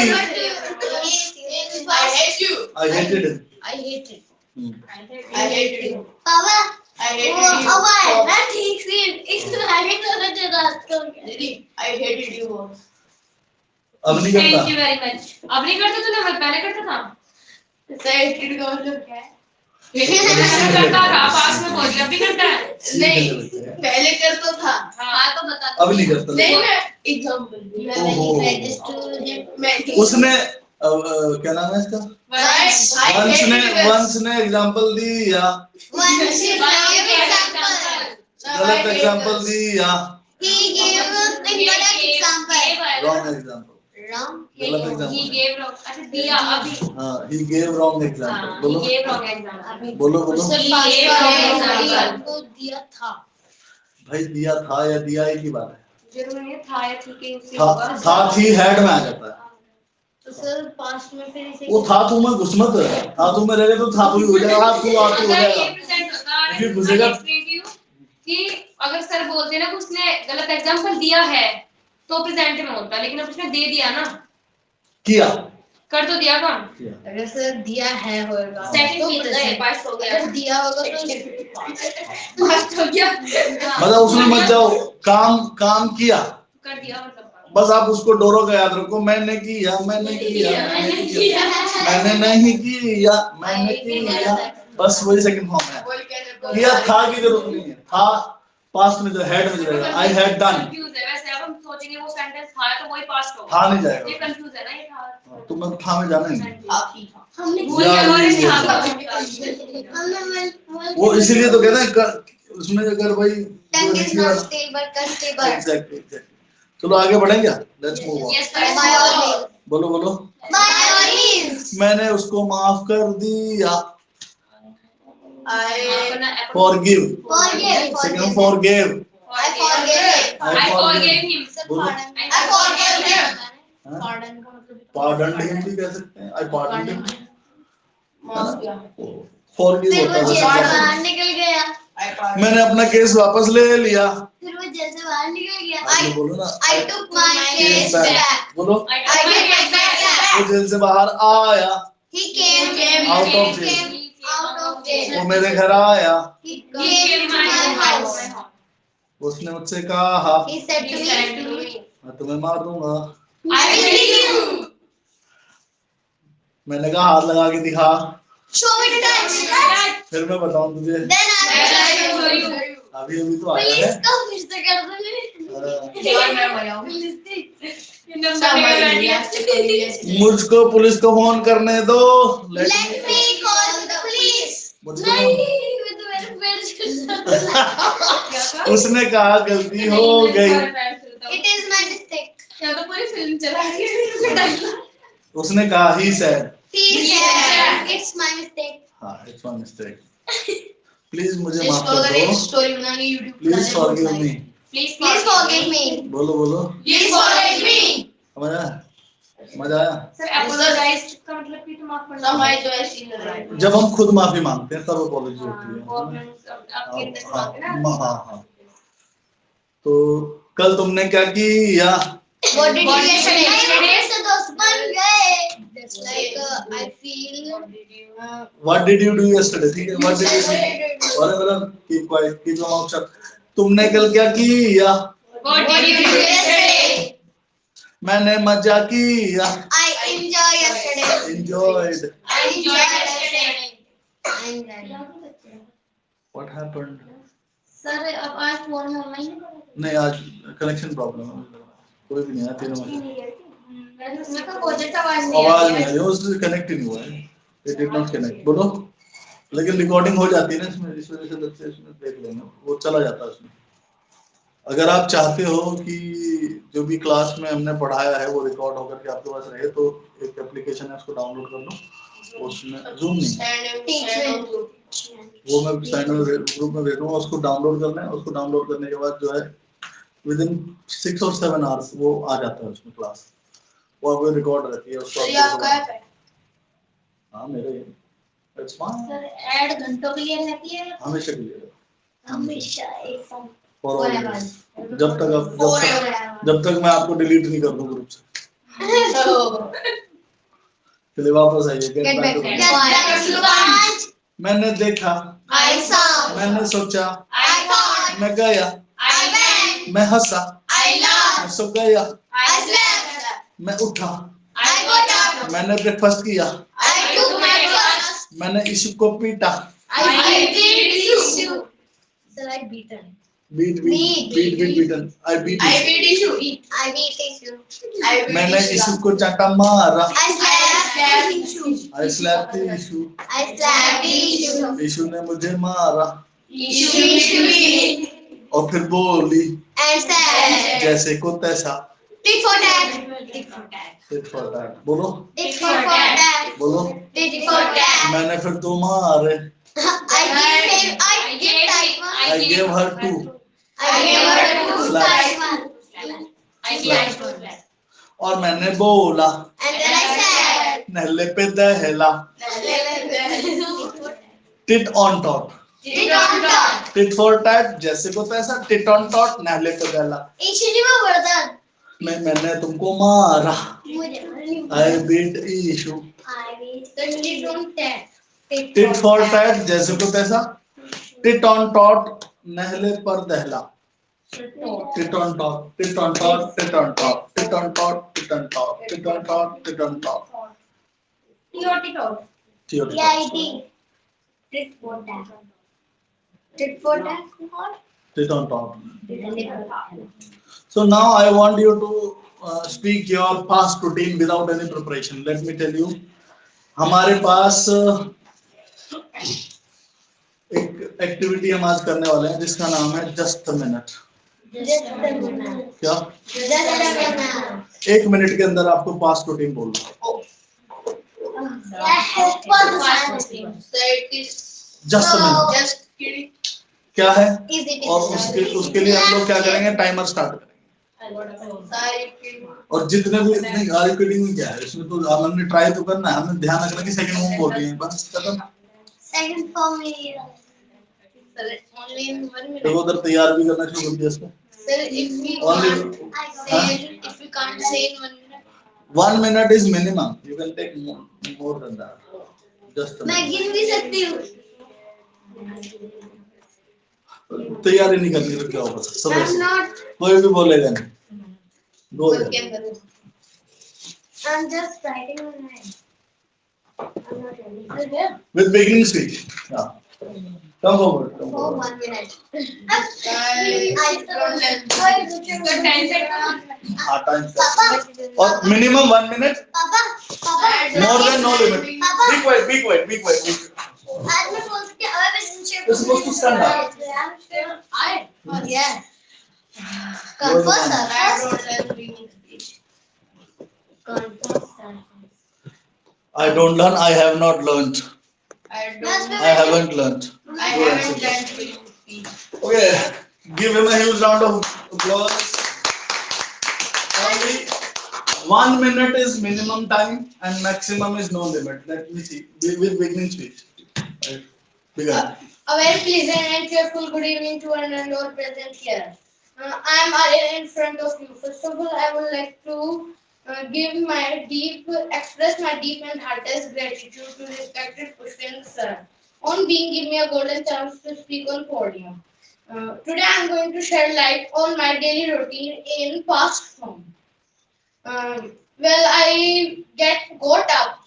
I hate you. I hated him. I hate it. I hate you. पापा I hate वो you. अब है ना ठीक से इस आगे तो जो रात को I hated you. अब नहीं Thank करता. you very much. अब नहीं करता तूने मत पहले करता था. hated का मतलब क्या है? करता था पास में पहुंच गया. अभी करता है. नहीं पहले करता था. हाँ तो बता. अब नहीं करता. नहीं मैं एग्जांपल. उसने क्या नाम है इसका. वंश ने एग्जांपल दिया. गलत एग्जांपल दिया. He gave incorrect example. Wrong example. Wrong. गलत example. He gave wrong. अच्छा दिया अभी. हाँ, he gave wrong example. हाँ, बोलो. he gave wrong example. बोलो बोलो. को दिया था. भाई दिया था या दिया एक ही बात है. जरूरी नहीं था या ठीक है उससे था होगा. था थी हेड में आ जाता है. तो सर पास्ट में फिर इसे वो था तू में घुस मत. था तू में रहेगा तो था तू ही हो जाएगा. आ तू हो अगर ये जाएगा. प्रेजेंट होता फिर घुसेगा. कि अगर सर बोलते ना कि उसने गलत एग्जांपल दिया है तो प्रेजेंट में होता. लेकिन अब उसने दे दिया ना. किया. कर तो दिया काम. अगर सर दिया है होगा सेकंड भी तो पास हो गया. अगर दिया होगा तो पास हो गया. मतलब उसमें मत जाओ. काम किया. कर दिया मतलब. बस आप उसको डोरो का याद रखो. मैंने किया. मैंने किया. मैंने किया. मैंने नहीं किया. मैंने किया. बस वही सेकंड फॉर्म है. किया था की जरूरत नहीं है. था पास्ट में जो हेड में जो रहेगा. I had done. कंफ्यूज है वैसे. अब हम सोचेंगे वो सेंटेंस था तो वही पास्ट होगा. था नहीं ये जाएगा. कंफ्यूज है ना. ये था. तो मैं था में जाना नहीं. हमने भूल गए हमारे था. हमने वो इसीलिए तो कहते हैं उसमें अगर भाई tongue is not stable stable. Exactly. चलो आगे बढ़ेंगे. Let's move on. Yes, By all means. बोलो बोलो. By all means. मैंने उसको माफ कर दिया. अपना forgive. Forgive. Second forgive. I forgive. I forgave him. बोलो. I forgive him. Pardon him भी कह सकते हैं. आई पार्डन हिम. फॉरगिव फिर होता वो है जेल से वैसे। बाहर निकल गया। मैंने अपना केस वापस ले लिया। फिर वो जेल से बाहर निकल गया। आप लोग बोलो ना, I took my case case back back. बोलो। I I took my case back. वो जेल से बाहर आया, He came Out of jail. out of वो jail. मेरे घर आया, He came to my house. उसने मुझसे कहा He said to me, मैं तुम्हें मार दूंगा। I will kill you. मैंने कहा हाथ लगा के दिखा, show me the touch. फिर मैं बताऊं तुझे। Then I show will you. अभी अभी तो आया पुलिस है। को फिर से कर दो। और मैं बोला पुलिस थी। मुझको पुलिस को फोन करने दो। Let me call the police. मुझको नहीं, मैं तो मेरे पैर छूटा। उसने कहा गलती हो गई। It is my mistake. या तो पूरी फिल्म चला रही उसने कहा ही said, He said, it's my mistake. हाँ it's my mistake. प्लीज मुझे माफ कर दो। स्टोरी बनानी YouTube please forgive me. Please Please forgive me. बोलो बोलो। प्लीज फॉरगिव मी मजा आया? मजा आया? सर अपोलोजाइज का मतलब कि तो माफ करना हमारी तो ऐसी लग रहा है जब हम खुद माफी मांगते हैं तब अपॉलॉजी होती है। आपके अंदर से हाँ मांगे ना हाँ हाँ। तो कल तुमने क्या किया? What did you yesterday? मेरे से दोस्त बन गए. That's like I feel. What did you do yesterday? ठीक है, what did you do? और मतलब keep quiet, keep your mouth shut. तुमने कल क्या किया? What did you do yesterday? मैंने मजा किया। I enjoy yesterday. Enjoyed. I enjoyed yesterday. I enjoyed. What happened? Sir अब आज फोन में ऑनलाइन नहीं आज कनेक्शन प्रॉब्लम है, कोई भी नहीं आया तीनों में। उसमें का प्रोजेक्ट आवाज आवाज नहीं आ रही, उससे कनेक्ट ही नहीं हुआ है। It did not connect. बोलो। लेकिन रिकॉर्डिंग हो जाती है ना इसमें, इस वजह से बच्चे इसमें देख लेंगे, वो चला जाता है उसमें। अगर आप चाहते हो कि जो भी क्लास में हमने पढ़ाया है वो रिकॉर्ड होकर के आपके पास रहे तो एक एप्लीकेशन है, उसको डाउनलोड कर लो। उसमें जूम नहीं, वो मैं स्टैंडर्ड ग्रुप में भेजूंगा, उसको डाउनलोड करना है। उसको डाउनलोड करने के बाद जो है विद इन 6 और 7 आवर्स वो आ जाता है उसमें क्लास, वो आपको रिकॉर्ड रहती है उसको। ये आपका ऐप है? हाँ मेरे इट्स फाइन। सर ऐड घंटों के लिए रहती है हमेशा के लिए, हमेशा एक साथ फॉर जब तक मैं आपको डिलीट नहीं कर दूं ग्रुप से। चलिए वापस आइए। Get back to पाँच मैंने देखा, I saw मैंने सोचा, I thought मैं गया, I went मैं हंसा, I laughed मैं सो गया, I I slept मैं उठा, I got up मैंने ब्रेकफास्ट किया, I took my bus मैंने यीशु को पीटा। I beat you. Sir, I beaten. Beat beaten. I beat I beat you eat I beat you. मैंने यीशु को चाटा मारा। I slapped you. I slapped you, I slapped you. यीशु ने मुझे मारा। issue और फिर बोली And said, जैसे को तैसा। tit for tat. Tit for tat. tit for tat बोलो, Tit for tat. बोलो। Tit for tat. मैंने फिर दो मारे। I gave Taiwan. I gave her 2 I gave her two Taiwan. I gave और मैंने बोला And then I said, नहले पे दहला। Tit on taught, tit on top. Tit for tat जैसे को तैसा, टिट ऑन टॉट नहले पे दहला। ईश्वरी में वरदान. मैंने तुमको मारा। मुझे आई बीट यीशु। I will tit on tat. Tit for tat जैसे को तैसा, टिट ऑन टॉट नहले पर दहला। Tit on tat, tit on tat, tit on tat, tit on tat, tit on tat, tit on tat, tit on tat. T-I-T. Tit for tat. Tit for tat. Tit on top. So now I want you to speak your past routine without any preparation. Let me tell you, हमारे पास एक activity हम आज करने वाले हैं जिसका नाम है जस्ट अ मिनट। क्या? 1 मिनट के अंदर आपको पास्ट रूटीन बोलना है। जस्ट अ मिनट क्या है? और उसके लिए हम लोग क्या करेंगे, टाइमर स्टार्ट करेंगे। और जितने भी नहीं रिपीटिंग में क्या है इसमें, तो हमने ट्राई तो करना है, हमें ध्यान रखना कि सेकंड में बोल रही है बस खत्म। Second for me. Sir, only in 1 minute. देखो उधर तैयार भी करना शुरू कर दिया इसने. Sir, if we Only can't say in 1 minute. 1 minute is minimum. You can take more than that. Just a मैं minute. गिन भी सकती हूँ. तैयारी नहीं करनी तो क्या होगा सब I'm ऐसे. not. कोई भी बोलेगा नहीं. Go Okay, ahead. I'm just writing on my. I'm not ready. Sir, yeah. With beginning speech. Yeah. Come forward. Come For forward. 1 minute. So 10 seconds. हाँ, time start. Papa. और minimum 1 minute. Papa. Papa. More than no limit. Papa. Be quiet. Be quiet. Be quiet. Be quiet. आज मैं बोल सकती हूँ अगर relationship. You're supposed to stand up. Oh yeah. Confirm sir. I don't learn reading speech. Confirm sir. I don't learn. I have not learned. I I haven't learned. haven't learned reading speech. Okay. Give him a huge round of applause. Only 1 minute is minimum time and maximum is no limit. Let me see. With beginning speech. Right. Begin. A very pleasant and cheerful good evening to one and all present here. I am Aryan in front of you. First of all, I would like to express my deep and heartiest gratitude to respected Pushpin sir on being give me a golden chance to speak on podium. Today, I am going to shed light on my daily routine in fast form. Well, got up.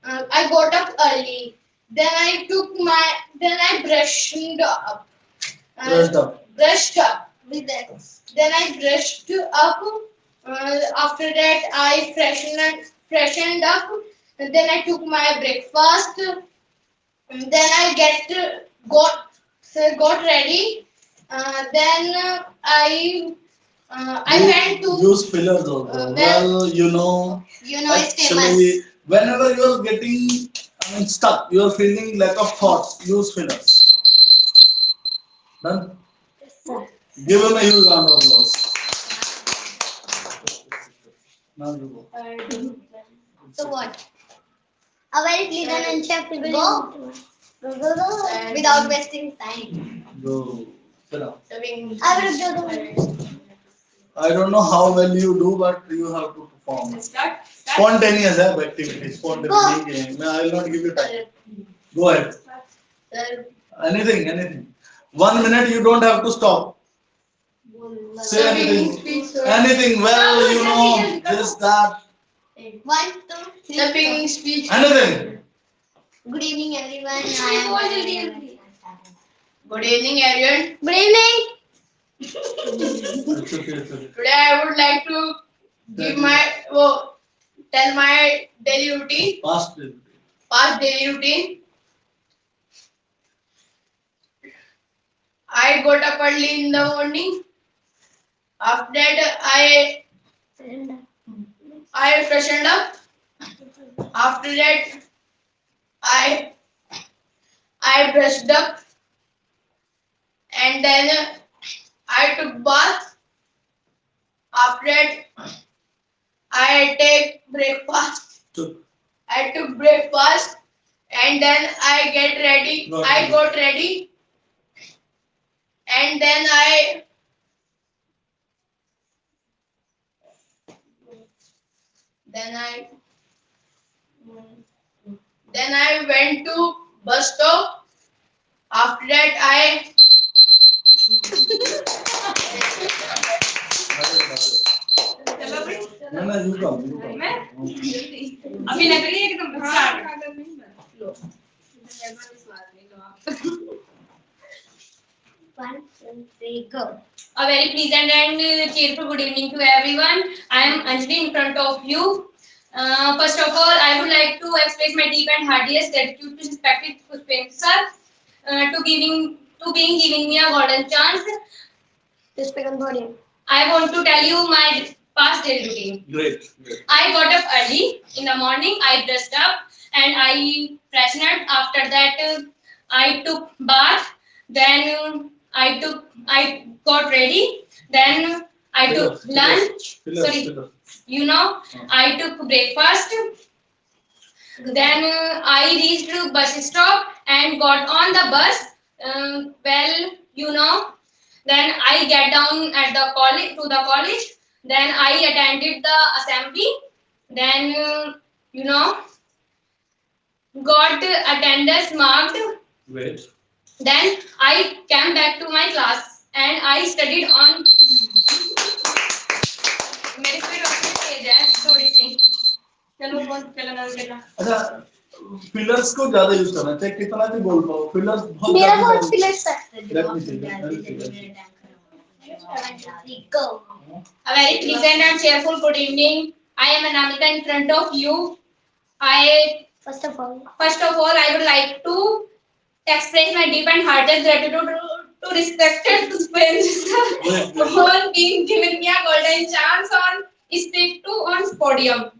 I got up early. Then I brushed up. Brushed up. Brushed up. Then I brushed up. After that, I freshened up. And then I took my breakfast. And then got ready. I went to. Use fillers also. Well, you know. It's famous. Actually, whenever you are getting, stuck, you are feeling lack of thoughts. Use fillers. Done. Give him a huge round of applause. Now you go. So what? A very pleasant and cheerful go. Without wasting time. Go. Sit down. I will do. I don't know how well you do, but you have to perform. Start. Spontaneous activity. Spontaneous. I will not give you time. Go ahead. Anything. 1 minute, you don't have to stop. Say anything. Anything. Well, you know, this, that. 1, 2, 3. The beginning speech. Anything. Good evening, everyone. Good evening, everyone. Good evening. It's okay. Today I would like to tell my daily routine, Past day. past daily routine. I got up early in the morning. After that, I freshened up. After that, I brushed up, and then I took bath. After that, I take breakfast. I took breakfast, and then I get ready. I got ready, and then I went to bus stop. After that, I No, you come. मैं? अभी लग रही है कि तुम start. 1, 2, 3, go. A very pleasant and cheerful good evening to everyone. I am Anjali in front of you. First of all, I would like to express my deep and heartiest gratitude to respected Pushpendra sir to being giving me a golden chance. I want to tell you my past daily routine. Great. I got up early in the morning. I dressed up and I freshened. After that, I took bath. Then I got ready. Then I took lunch. Sorry, I took breakfast. Then I reached bus stop and got on the bus. Well, you know. Then I get down at the college to the college. Then I attended the assembly. Then you know got attendance marked. Wait. Then I came back to my class and I studied on. मेरी speed और तेज है थोड़ी सी चलो कौन चलो ना बेटा अच्छा फिलर्स को ज्यादा यूज करना चाहिए कितना भी बोल पाओ फिलर्स बहुत मेरा ज्यादा फोन फिलर्स है Let me see. go A very pleasant and cheerful good evening. I am Anamika in front of you. first of all First of all, I would like to express my deep and heartiest gratitude to respected parents for being given me a golden chance on speak to on podium.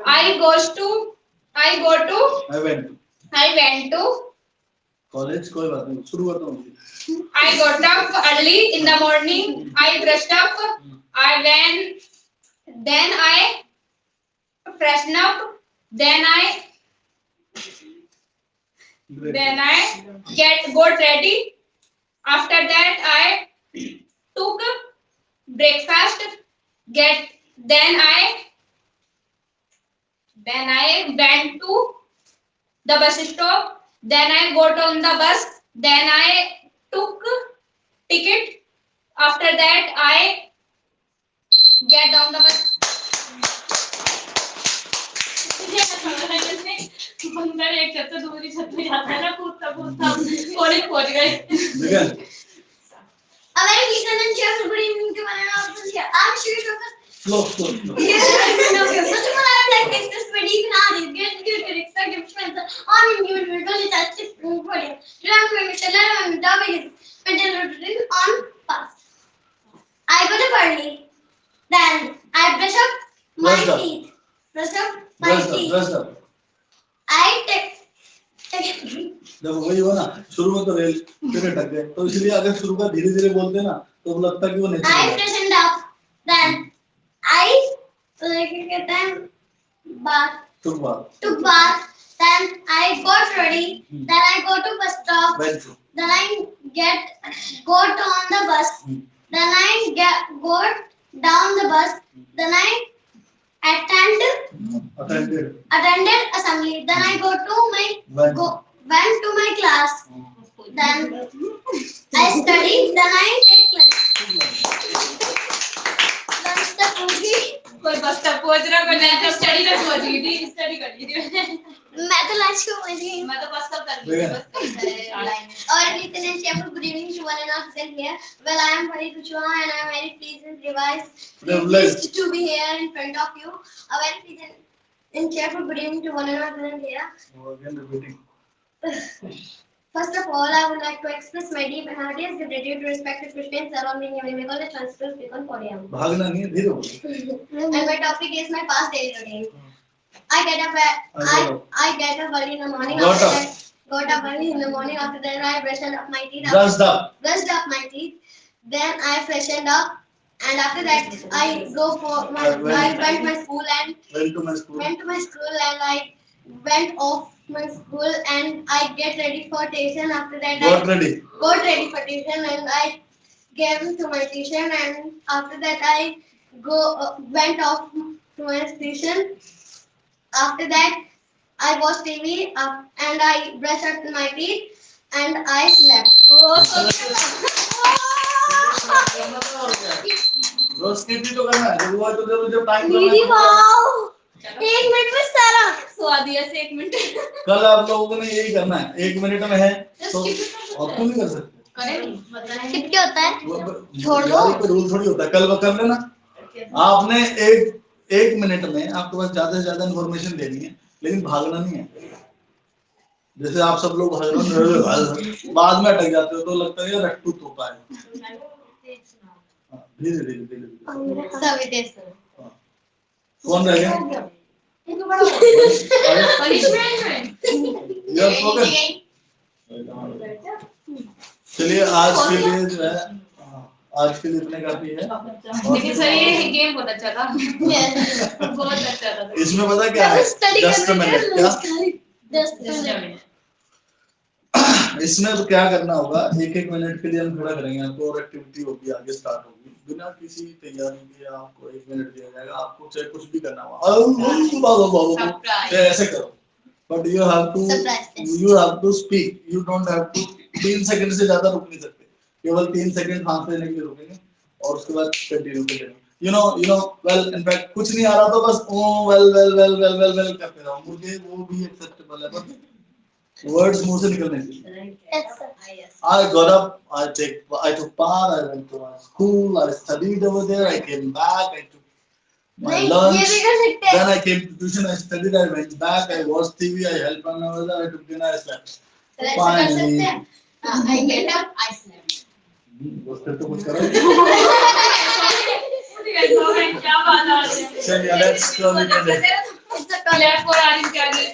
I go to I went to college कोई बात नहीं शुरू करता हूँ I got up early in the morning. I brushed up. Then I freshened up. Then I got ready. After that, I took breakfast. Then I went to the bus stop. Then I got on the bus. Then I took ticket. After that, I get down the bus. अंदर एक छत से दूसरी छत पे जाता है ना कूदता कूदता कॉलेज पहुंच गए Begin. a very pleasant and cheerful good evening to one and all friends here I'm Shri Shokar Slow. first of all I would like to express my deep and hearty gratitude to respected Spencer on individual college at this podium today I'm going to learn on the topic is mental routine on past I got up early then I brush up my Brush up. teeth brush up my teeth Dress up. I take जब वही हो ना शुरू में तो rail फिर अटक गए तो इसलिए अगर शुरू का धीरे धीरे बोलते ना तो लगता है कि वो I नेचुरल है freshened up. Then I bath. took bath Took bath. Then I got ready. Then I go to bus stop. went to Then I got on the bus. Then I got down the bus. Then I attended assembly. Then I went to my class. Then I studied. Then I take class. Lunch तक पहुंची कोई बस तक पहुंच रहा कोई मैं तो स्टडी तक पहुंच गई थी स्टडी कर ली थी मैं तो लंच को पहुंच गई मैं तो बस तक कर ली थी बस और Nitin and Shepard, good evening to one and all present here. Well, I am Pari Kuchwa and I am very pleased and privileged to be here in front of you. A very pleasant and Shepard, good evening to one and all present here. again repeating First of all, I would like to express my deep and heartiest gratitude to respected Christians around me giving me the chance to speak on podium. भागना नहीं है धीरे बोलो And my topic is my past daily routine. I get up early in the morning. Got up early in the morning. After that, I brushed up my teeth. Brushed up My teeth. Then I freshened up, and after that, I went to my school and I went off my school and I get ready for tuition. After that, got ready for tuition and I gave to my tuition and after that I went off to my tuition. After that, I watched TV and I brushed up my teeth and I slept. रोज skip भी तो करना है जब हुआ तो जब time दीदी वाओ 1 मिनट में सारा सुआ दिया से 1 मिनट कल आप लोगों ने यही करना है 1 मिनट में है तो और क्यों नहीं कर सकते स्किप क्या होता है छोड़ दो कोई रूल थोड़ी होता है कल वो कर लेना आपने एक मिनट में आपके पास ज्यादा से ज्यादा इंफॉर्मेशन देनी है लेकिन भागना नहीं है जैसे आप सब लोग भाग बाद में अटक जाते हो तो लगता है यार रट्टू तोता है धीरे धीरे कौन रह गया चलिए आज के लिए जो है आज के लिए इतने काफी है। लेकिन सर ये गेम बहुत अच्छा था। बहुत अच्छा था। इसमें पता क्या है, जस्ट मिनट क्या इसमें तो क्या करना होगा, एक एक मिनट के लिए हम खड़ा करेंगे आपको और एक्टिविटी होगी आगे स्टार्ट होगी बिना किसी तैयारी के। आपको एक मिनट दिया जाएगा, आपको चाहे कुछ भी करना होगा चाहे ऐसे करो, but you have to speak, you don't have to 3 second से ज्यादा रुक नहीं सकते, केवल 3 सेकंड सांस लेने के लिए रुकेंगे और उसके बाद कंटिन्यू करेंगे। यू नो वेल, इनफैक्ट कुछ नहीं आ रहा तो बस oh well well well well well well करते रहो, मुझे वो भी एक्सेप्टेबल है, बट वर्ड्स मुंह से निकलने चाहिए। I got up, I took part, I went to my school, I studied over there, I came back, I took my lunch, then I came to tuition, I studied, I went back, I watched TV, I helped my mother, I took dinner, I slept. Finally, I get up, I slept. बस फिर तो कुछ करो। क्या बात आ रही है। चलिए let's go. Clap for Aryan Tyagi.